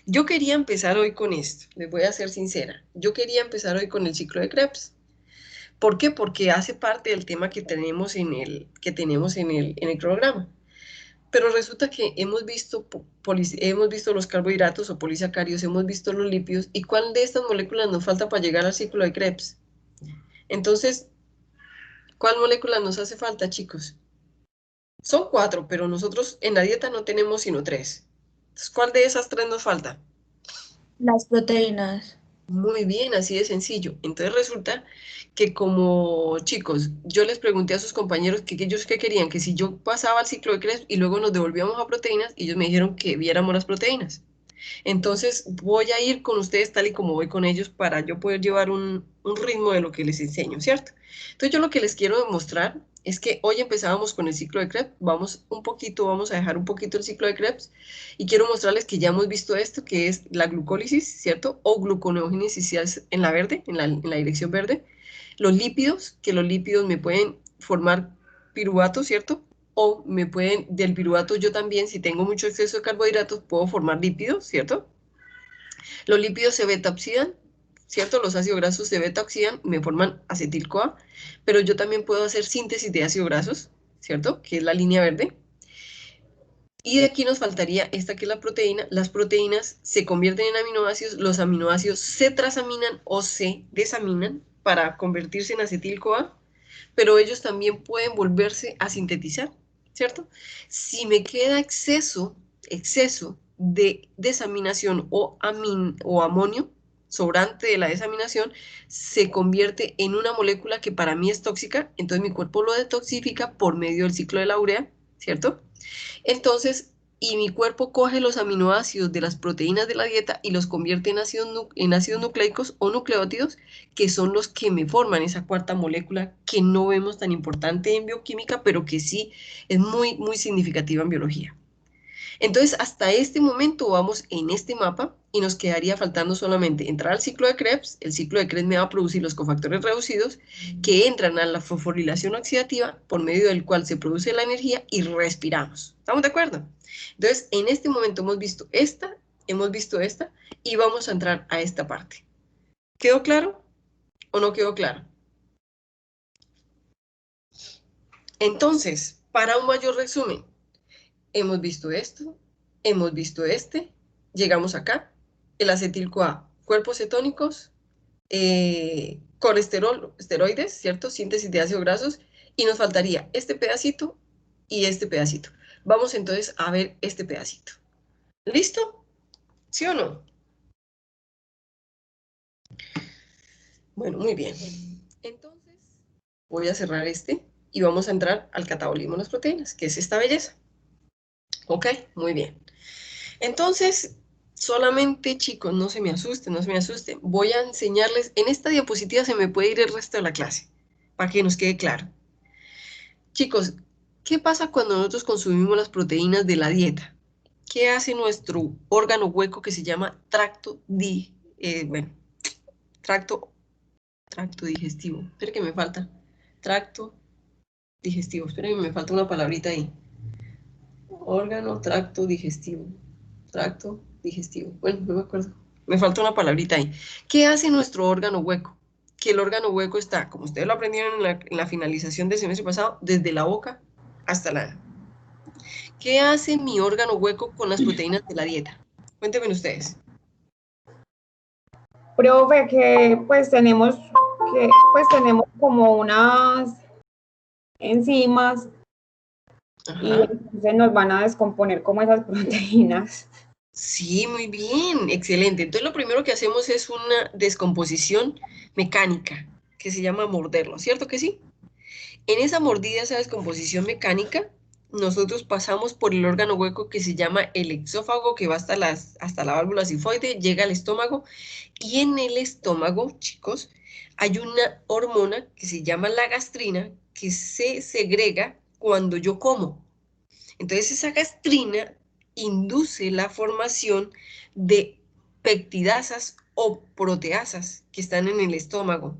Yo quería empezar hoy con esto, les voy a ser sincera. Yo quería empezar hoy con el ciclo de Krebs. ¿Por qué? Porque hace parte del tema que tenemos en el programa. Pero resulta que hemos visto los carbohidratos o polisacáridos, hemos visto los lípidos, ¿y cuál de estas moléculas nos falta para llegar al ciclo de Krebs? Entonces, ¿cuál molécula nos hace falta, chicos? Son 4, pero nosotros en la dieta no tenemos sino 3. Entonces, ¿cuál de esas 3 nos falta? Las proteínas. Muy bien, así de sencillo. Entonces resulta que como chicos, yo les pregunté a sus compañeros que ellos qué querían, que si yo pasaba al ciclo de Krebs y luego nos devolvíamos a proteínas, y ellos me dijeron que viéramos las proteínas. Entonces voy a ir con ustedes tal y como voy con ellos para yo poder llevar un ritmo de lo que les enseño, ¿cierto? Entonces yo lo que les quiero demostrar es que hoy empezábamos con el ciclo de Krebs, vamos a dejar un poquito el ciclo de Krebs y quiero mostrarles que ya hemos visto esto, que es la glucólisis, ¿cierto? O gluconeogénesis en la verde, en la dirección verde. Los lípidos, que los lípidos me pueden formar piruvatos, ¿cierto? O me pueden, del piruvato yo también, si tengo mucho exceso de carbohidratos, puedo formar lípidos, ¿cierto? Los lípidos se beta-oxidan, ¿cierto? Los ácidos grasos se beta-oxidan, me forman acetil-CoA, pero yo también puedo hacer síntesis de ácidos grasos, ¿cierto? Que es la línea verde. Y de aquí nos faltaría esta que es la proteína. Las proteínas se convierten en aminoácidos, los aminoácidos se transaminan o se desaminan para convertirse en acetil-CoA, pero ellos también pueden volverse a sintetizar, ¿cierto? Si me queda exceso de desaminación o amonio sobrante de la desaminación, se convierte en una molécula que para mí es tóxica, entonces mi cuerpo lo detoxifica por medio del ciclo de la urea, ¿cierto? Entonces, y mi cuerpo coge los aminoácidos de las proteínas de la dieta y los convierte en ácidos nucleicos o nucleótidos, que son los que me forman esa cuarta molécula que no vemos tan importante en bioquímica, pero que sí es muy significativa en biología. Entonces, hasta este momento vamos en este mapa y nos quedaría faltando solamente entrar al ciclo de Krebs. El ciclo de Krebs me va a producir los cofactores reducidos que entran a la fosforilación oxidativa por medio del cual se produce la energía y respiramos. ¿Estamos de acuerdo? Entonces, en este momento hemos visto esta y vamos a entrar a esta parte. ¿Quedó claro o no quedó claro? Entonces, para un mayor resumen, hemos visto esto, hemos visto llegamos acá, el acetil-CoA, cuerpos cetónicos, colesterol, esteroides, ¿cierto? Síntesis de ácidos grasos, y nos faltaría este pedacito y este pedacito. Vamos entonces a ver este pedacito. ¿Listo? ¿Sí o no? Bueno, muy bien. Entonces, voy a cerrar este y vamos a entrar al catabolismo de las proteínas, que es esta belleza. Ok, muy bien. Entonces, solamente, chicos, no se me asusten, no se me asusten. Voy a enseñarles, en esta diapositiva se me puede ir el resto de la clase, para que nos quede claro. Chicos, ¿qué pasa cuando nosotros consumimos las proteínas de la dieta? ¿Qué hace nuestro órgano hueco que se llama tracto digestivo? Espera que me falta. Tracto digestivo. Espera que me falta una palabrita ahí. Órgano, tracto digestivo. Tracto digestivo. Bueno, no me acuerdo. Me falta una palabrita ahí. ¿Qué hace nuestro órgano hueco? Que el órgano hueco está, como ustedes lo aprendieron en la finalización del semestre pasado, desde la boca hasta la... ¿Qué hace mi órgano hueco con las proteínas de la dieta? Cuéntenme ustedes. Profe, que pues tenemos como unas enzimas y Ajá. entonces nos van a descomponer como esas proteínas. Sí, muy bien, excelente. Entonces lo primero que hacemos es una descomposición mecánica, que se llama morderlo, ¿cierto que sí? En esa mordida, esa descomposición mecánica, nosotros pasamos por el órgano hueco que se llama el exófago, que va hasta la válvula sifoide, llega al estómago, y en el estómago, chicos, hay una hormona que se llama la gastrina, que se segrega cuando yo como. Entonces esa gastrina induce la formación de peptidasas o proteasas que están en el estómago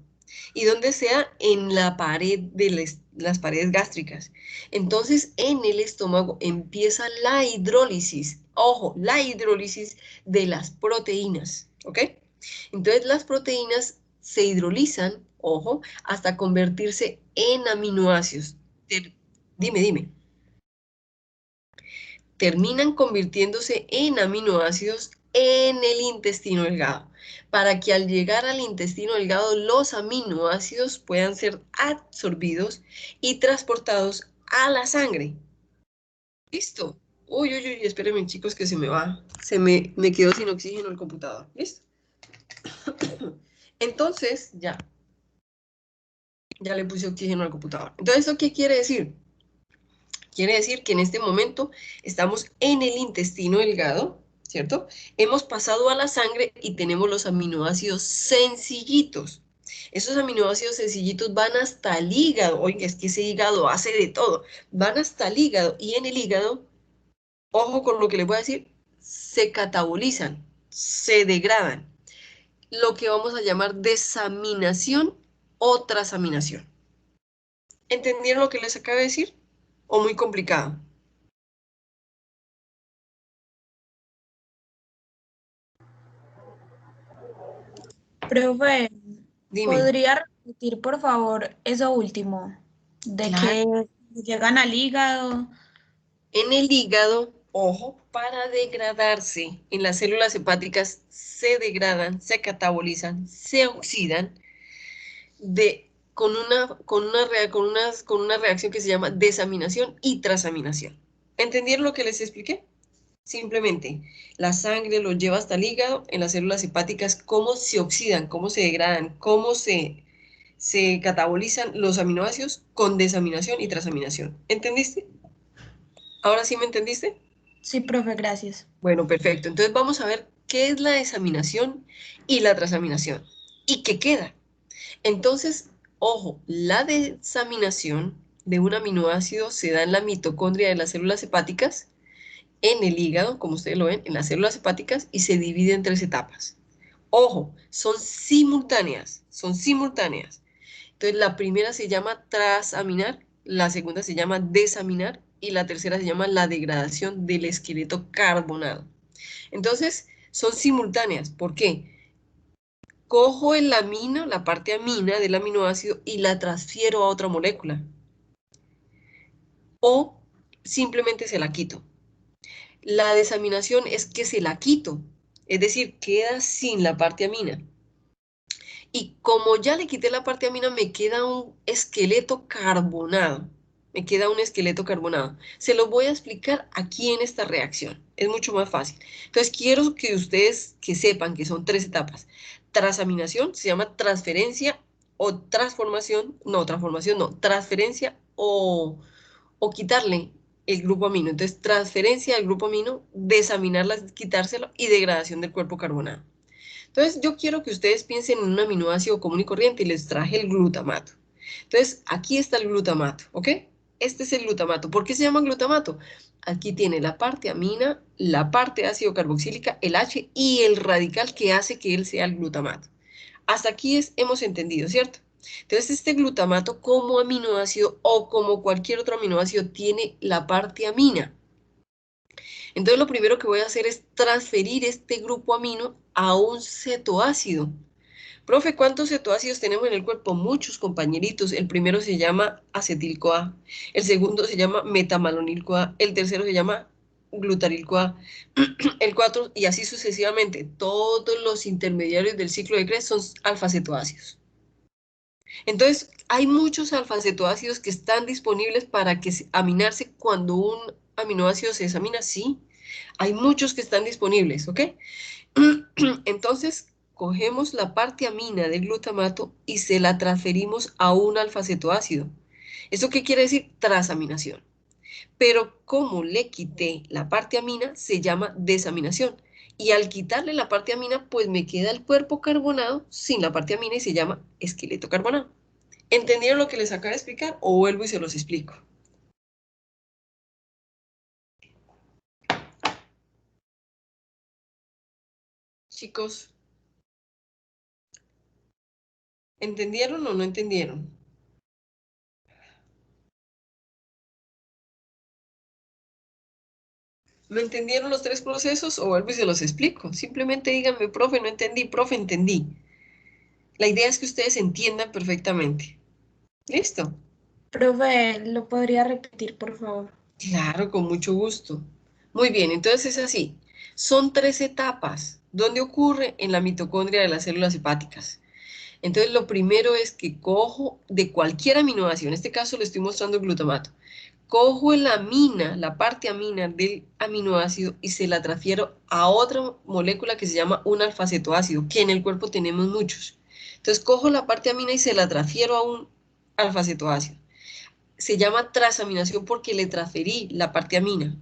y donde sea en la pared de las paredes gástricas. Entonces en el estómago empieza la hidrólisis, ojo, la hidrólisis de las proteínas, ¿ok? Entonces las proteínas se hidrolizan, ojo, hasta convertirse en aminoácidos. Dime. Terminan convirtiéndose en aminoácidos en el intestino delgado, para que al llegar al intestino delgado los aminoácidos puedan ser absorbidos y transportados a la sangre. ¿Listo? Uy, espérenme chicos que se me quedó sin oxígeno el computador. ¿Listo? Entonces, ya le puse oxígeno al computador. Entonces, ¿eso qué quiere decir? Quiere decir que en este momento estamos en el intestino delgado, ¿cierto? Hemos pasado a la sangre y tenemos los aminoácidos sencillitos. Esos aminoácidos sencillitos van hasta el hígado. Oiga, es que ese hígado hace de todo. Van hasta el hígado y en el hígado, ojo con lo que les voy a decir, se catabolizan, se degradan. Lo que vamos a llamar desaminación o transaminación. ¿Entendieron lo que les acabo de decir? ¿O muy complicado? Profe, Dime. ¿podría repetir por favor eso último? De Claro. que llegan al hígado. En el hígado, ojo, para degradarse, en las células hepáticas se degradan, se catabolizan, se oxidan con una reacción que se llama desaminación y transaminación. ¿Entendieron lo que les expliqué? Simplemente, la sangre lo lleva hasta el hígado, en las células hepáticas, cómo se oxidan, cómo se degradan, cómo se catabolizan los aminoácidos con desaminación y transaminación. ¿Entendiste? ¿Ahora sí me entendiste? Sí, profe, gracias. Bueno, perfecto. Entonces vamos a ver qué es la desaminación y la transaminación. ¿Y qué queda? Entonces, ojo, la desaminación de un aminoácido se da en la mitocondria de las células hepáticas, en el hígado, como ustedes lo ven, en las células hepáticas, y se divide en 3 etapas. Ojo, son simultáneas, Entonces, la primera se llama transaminar, la segunda se llama desaminar, y la tercera se llama la degradación del esqueleto carbonado. Entonces, son simultáneas. ¿Por qué? Cojo el amino, la parte amina del aminoácido, y la transfiero a otra molécula. O simplemente se la quito. La desaminación es que se la quito. Es decir, queda sin la parte amina. Y como ya le quité la parte amina, me queda un esqueleto carbonado. Me queda un esqueleto carbonado. Se lo voy a explicar aquí en esta reacción. Es mucho más fácil. Entonces, quiero que ustedes que sepan que son 3 etapas. Transaminación, se llama transferencia o transformación. No, transformación no. Transferencia o quitarle el grupo amino. Entonces, transferencia del grupo amino, desaminarla, quitárselo y degradación del cuerpo carbonado. Entonces, yo quiero que ustedes piensen en un aminoácido común y corriente y les traje el glutamato. Entonces, aquí está el glutamato, ¿ok? Este es el glutamato. ¿Por qué se llama glutamato? Aquí tiene la parte amina, la parte ácido carboxílica, el H y el radical que hace que él sea el glutamato. Hasta aquí hemos entendido, ¿cierto? Entonces, este glutamato como aminoácido o como cualquier otro aminoácido tiene la parte amina. Entonces lo primero que voy a hacer es transferir este grupo amino a un cetoácido. Profe, ¿cuántos cetoácidos tenemos en el cuerpo? Muchos, compañeritos. El primero se llama acetil-CoA, el segundo se llama metamalonil-CoA, el tercero se llama glutaryl-CoA, el 4 y así sucesivamente. Todos los intermediarios del ciclo de Krebs son alfa-cetoácidos. Entonces, hay muchos alfa-cetoácidos que están disponibles para aminarse cuando un aminoácido se desamina, sí. Hay muchos que están disponibles, ¿ok? Entonces, cogemos la parte amina del glutamato y se la transferimos a un alfa-cetoácido. ¿Eso qué quiere decir? Transaminación. Pero como le quité la parte amina, se llama desaminación. Y al quitarle la parte amina, pues me queda el cuerpo carbonado sin la parte amina y se llama esqueleto carbonado. ¿Entendieron lo que les acabo de explicar o vuelvo y se los explico? Chicos, ¿entendieron o no entendieron? ¿Me entendieron los 3 procesos o vuelvo y se los explico? Simplemente díganme, profe, no entendí, profe, entendí. La idea es que ustedes entiendan perfectamente. ¿Listo? Profe, ¿lo podría repetir, por favor? Claro, con mucho gusto. Muy bien, entonces es así. Son 3 etapas. ¿Dónde ocurre? En la mitocondria de las células hepáticas. Entonces, lo primero es que cojo de cualquier aminoácido, en este caso le estoy mostrando el glutamato, cojo la amina, la parte amina del aminoácido y se la transfiero a otra molécula que se llama un alfa-cetoácido, que en el cuerpo tenemos muchos. Entonces, cojo la parte amina y se la transfiero a un alfa-cetoácido. Se llama transaminación porque le transferí la parte amina.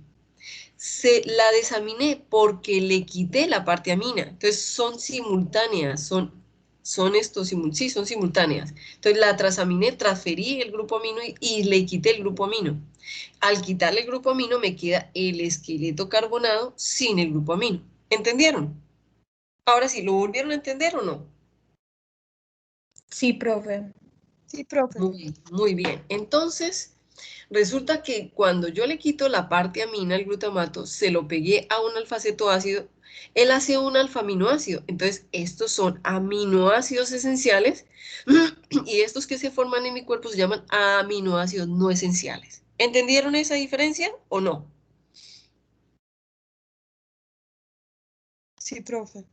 Se la desaminé porque le quité la parte amina. Entonces, son simultáneas, son simultáneas. Entonces la transaminé, transferí el grupo amino y le quité el grupo amino. Al quitarle el grupo amino me queda el esqueleto carbonado sin el grupo amino. ¿Entendieron? Ahora sí, ¿lo volvieron a entender o no? Sí, profe. Sí, profe. Muy bien. Entonces, resulta que cuando yo le quito la parte amina al glutamato, se lo pegué a un alfa-cetoácido, él hace un alfa-aminoácido. Entonces, estos son aminoácidos esenciales y estos que se forman en mi cuerpo se llaman aminoácidos no esenciales. ¿Entendieron esa diferencia o no? Sí, profe.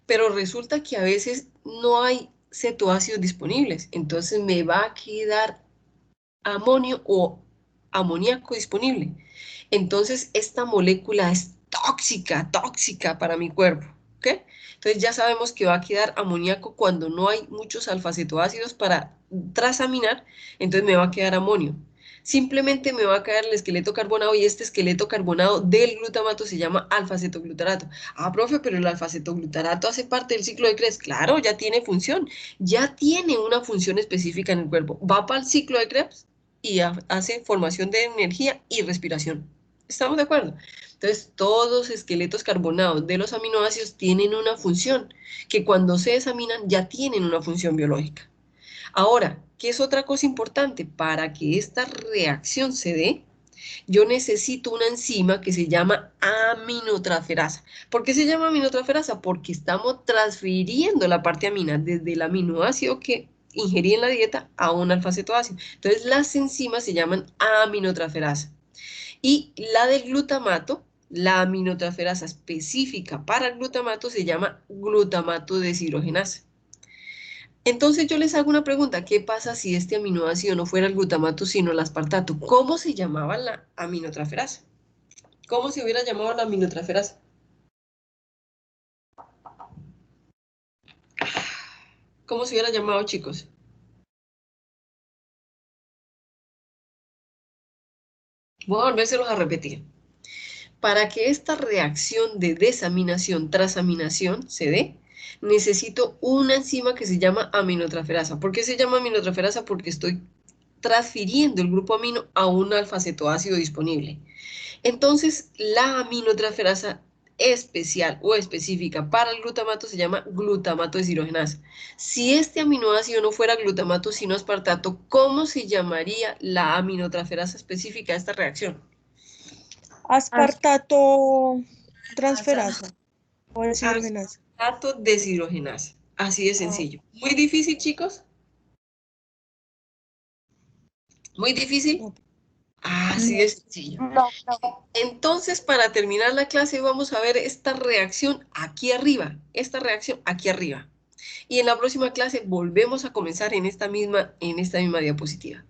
Pero resulta que a veces no hay cetoácidos disponibles, entonces me va a quedar amonio o amoníaco disponible. Entonces, esta molécula es tóxica para mi cuerpo, ¿ok? Entonces ya sabemos que va a quedar amoníaco cuando no hay muchos alfa-cetoácidos para transaminar, entonces me va a quedar amonio. Simplemente me va a quedar el esqueleto carbonado y este esqueleto carbonado del glutamato se llama alfa-cetoglutarato. Ah, profe, pero el alfa-cetoglutarato hace parte del ciclo de Krebs. Claro, ya tiene función, ya tiene una función específica en el cuerpo. Va para el ciclo de Krebs y hace formación de energía y respiración. ¿Estamos de acuerdo? Entonces, todos los esqueletos carbonados de los aminoácidos tienen una función, que cuando se desaminan ya tienen una función biológica. Ahora, ¿qué es otra cosa importante? Para que esta reacción se dé, yo necesito una enzima que se llama aminotransferasa. ¿Por qué se llama aminotransferasa? Porque estamos transfiriendo la parte amina desde el aminoácido que ingerí en la dieta a un alfa-cetoácido. Entonces, las enzimas se llaman aminotransferasa. Y la del glutamato, la aminotransferasa específica para el glutamato se llama glutamato deshidrogenasa. Entonces yo les hago una pregunta, ¿qué pasa si este aminoácido no fuera el glutamato sino el aspartato? ¿Cómo se llamaba la aminotransferasa? ¿Cómo se hubiera llamado la aminotransferasa? ¿Cómo se hubiera llamado, chicos? Voy a volvérselos a repetir. Para que esta reacción de desaminación-transaminación se dé, necesito una enzima que se llama aminotransferasa. ¿Por qué se llama aminotransferasa? Porque estoy transfiriendo el grupo amino a un alfa-cetoácido disponible. Entonces, la aminotransferasa especial o específica para el glutamato se llama glutamato deshidrogenasa. Si este aminoácido no fuera glutamato sino aspartato, ¿cómo se llamaría la aminotransferasa específica de esta reacción? Aspartato transferasa o deshidrogenasa. Aspartato deshidrogenasa. Así de sencillo. ¿Muy difícil, chicos? ¿Muy difícil? Así de sencillo. Entonces, para terminar la clase, vamos a ver esta reacción aquí arriba. Esta reacción aquí arriba. Y en la próxima clase volvemos a comenzar en esta misma diapositiva.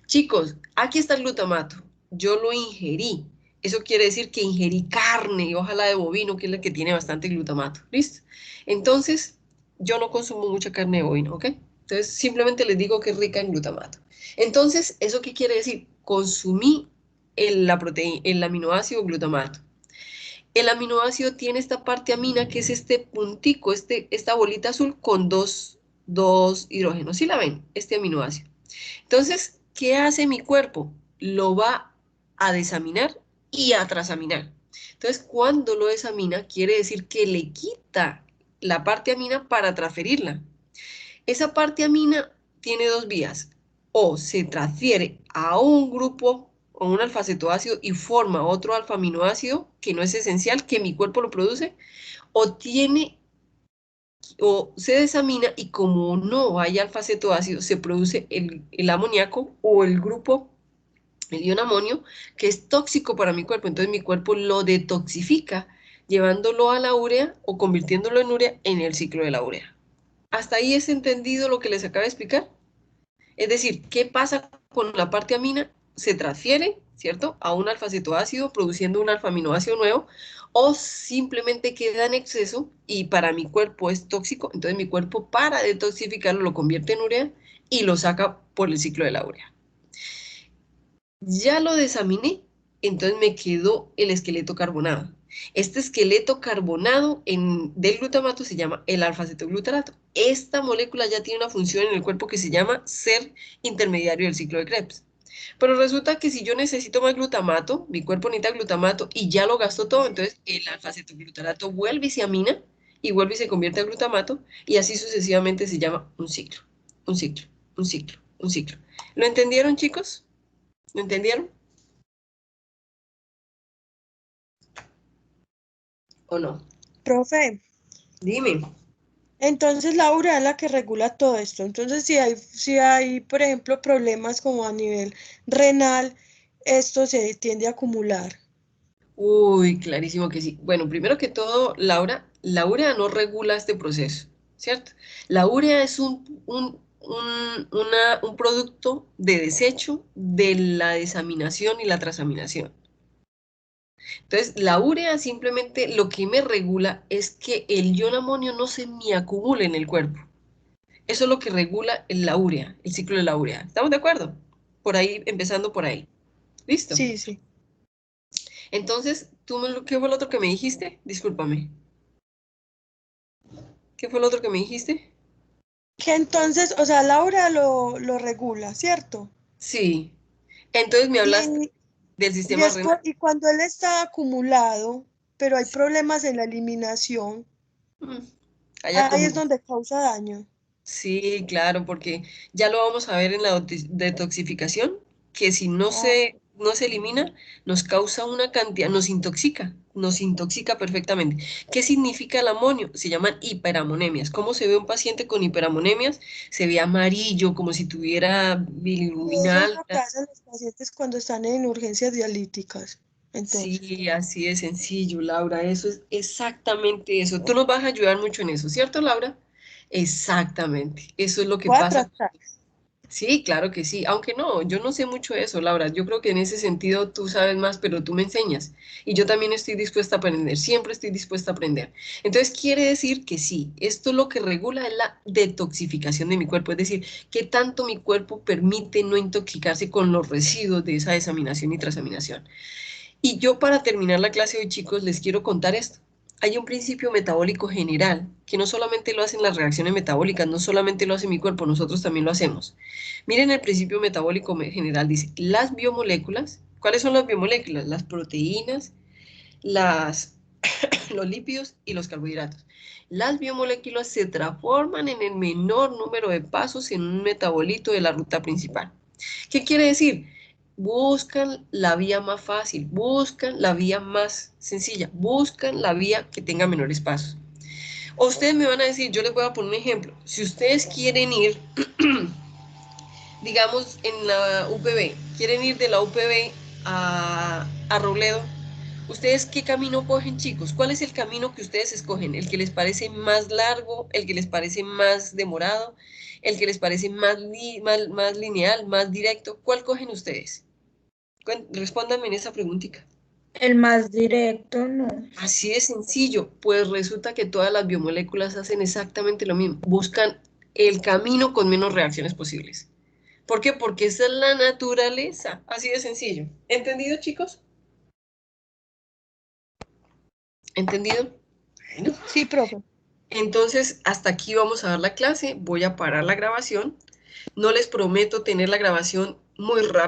Chicos, aquí está el glutamato. Yo lo ingerí. Eso quiere decir que ingerí carne, y ojalá de bovino, que es la que tiene bastante glutamato. ¿Listo? Entonces, yo no consumo mucha carne de bovino, ¿ok? Entonces, simplemente les digo que es rica en glutamato. Entonces, ¿eso qué quiere decir? Consumí el aminoácido glutamato. El aminoácido tiene esta parte amina, que es este puntico, esta bolita azul con dos hidrógenos. ¿Sí la ven? Este aminoácido. Entonces, ¿qué hace mi cuerpo? Lo va a desaminar y a transaminar. Entonces, cuando lo desamina, quiere decir que le quita la parte amina para transferirla. Esa parte amina tiene dos vías. O se transfiere a un grupo o un alfa-cetoácido y forma otro alfa-aminoácido que no es esencial, que mi cuerpo lo produce, o se desamina y como no hay alfa-cetoácido, se produce el amoníaco o el grupo, el ion amonio, que es tóxico para mi cuerpo. Entonces mi cuerpo lo detoxifica, llevándolo a la urea o convirtiéndolo en urea en el ciclo de la urea. ¿Hasta ahí es entendido lo que les acabo de explicar? Es decir, ¿qué pasa con la parte amina? Se transfiere, ¿cierto?, a un alfa-cetoácido produciendo un alfa-aminoácido nuevo, o simplemente queda en exceso y para mi cuerpo es tóxico, entonces mi cuerpo para detoxificarlo lo convierte en urea y lo saca por el ciclo de la urea. Ya lo desaminé, entonces me quedó el esqueleto carbonado. Este esqueleto carbonado del glutamato se llama el alfa-cetoglutarato. Esta molécula ya tiene una función en el cuerpo que se llama ser intermediario del ciclo de Krebs. Pero resulta que si yo necesito más glutamato, mi cuerpo necesita glutamato y ya lo gastó todo, entonces el alfa-cetoglutarato vuelve y se amina y vuelve y se convierte en glutamato y así sucesivamente se llama un ciclo, un ciclo, un ciclo, un ciclo. ¿Lo entendieron, chicos? ¿Lo entendieron? ¿O no? Profe, Dime. entonces la urea es la que regula todo esto. Entonces, si hay, por ejemplo, problemas como a nivel renal, esto se tiende a acumular. Uy, clarísimo que sí. Bueno, primero que todo, Laura, la urea no regula este proceso, ¿cierto? La urea es un producto de desecho de la desaminación y la transaminación. Entonces, la urea simplemente lo que me regula es que el ion amonio no se me acumule en el cuerpo. Eso es lo que regula la urea, el ciclo de la urea. ¿Estamos de acuerdo? Por ahí, empezando por ahí. ¿Listo? Sí, sí. Entonces, ¿qué fue lo otro que me dijiste? Discúlpame. ¿Qué fue lo otro que me dijiste? Que entonces, o sea, la urea lo regula, ¿cierto? Sí. Entonces me hablaste del sistema renal. Y cuando él está acumulado, pero hay problemas en la eliminación, ahí es donde causa daño. Sí, claro, porque ya lo vamos a ver en la detoxificación, que si no se elimina, nos causa una cantidad, nos intoxica perfectamente. ¿Qué significa el amonio? Se llaman hiperammonemias. ¿Cómo se ve un paciente con hiperammonemias? Se ve amarillo, como si tuviera bilirrubina Eso es alta. lo que hacen los pacientes cuando están en urgencias dialíticas. Entonces, Sí, así de sencillo, Laura, eso es exactamente eso. Tú nos vas a ayudar mucho en eso, ¿cierto, Laura? Exactamente, eso es lo que pasa. Sí, claro que sí, aunque no, yo no sé mucho de eso, Laura. Yo creo que en ese sentido tú sabes más, pero tú me enseñas. Y yo también estoy dispuesta a aprender, siempre estoy dispuesta a aprender. Entonces quiere decir que sí, esto lo que regula es la detoxificación de mi cuerpo, es decir, que tanto mi cuerpo permite no intoxicarse con los residuos de esa desaminación y transaminación. Y yo para terminar la clase hoy, chicos, les quiero contar esto. Hay un principio metabólico general, que no solamente lo hacen las reacciones metabólicas, no solamente lo hace mi cuerpo, nosotros también lo hacemos. Miren el principio metabólico general, dice, las biomoléculas, ¿cuáles son las biomoléculas? Las proteínas, los lípidos y los carbohidratos. Las biomoléculas se transforman en el menor número de pasos en un metabolito de la ruta principal. ¿Qué quiere decir? Buscan la vía más fácil, buscan la vía más sencilla, buscan la vía que tenga menores pasos. O ustedes me van a decir, yo les voy a poner un ejemplo. Si ustedes quieren ir, digamos, en la UPB, quieren ir de la UPB a Robledo, ¿ustedes qué camino cogen, chicos? ¿Cuál es el camino que ustedes escogen? ¿El que les parece más largo? ¿El que les parece más demorado? ¿El que les parece más lineal, más directo? ¿Cuál cogen ustedes? Respóndanme en esa preguntita. El más directo, no. Así de sencillo, pues resulta que todas las biomoléculas hacen exactamente lo mismo, buscan el camino con menos reacciones posibles. ¿Por qué? Porque esa es la naturaleza, así de sencillo. ¿Entendido, chicos? ¿Entendido? Bueno. sí, profe. Entonces, hasta aquí vamos a dar la clase, voy a parar la grabación. No les prometo tener la grabación muy rápido.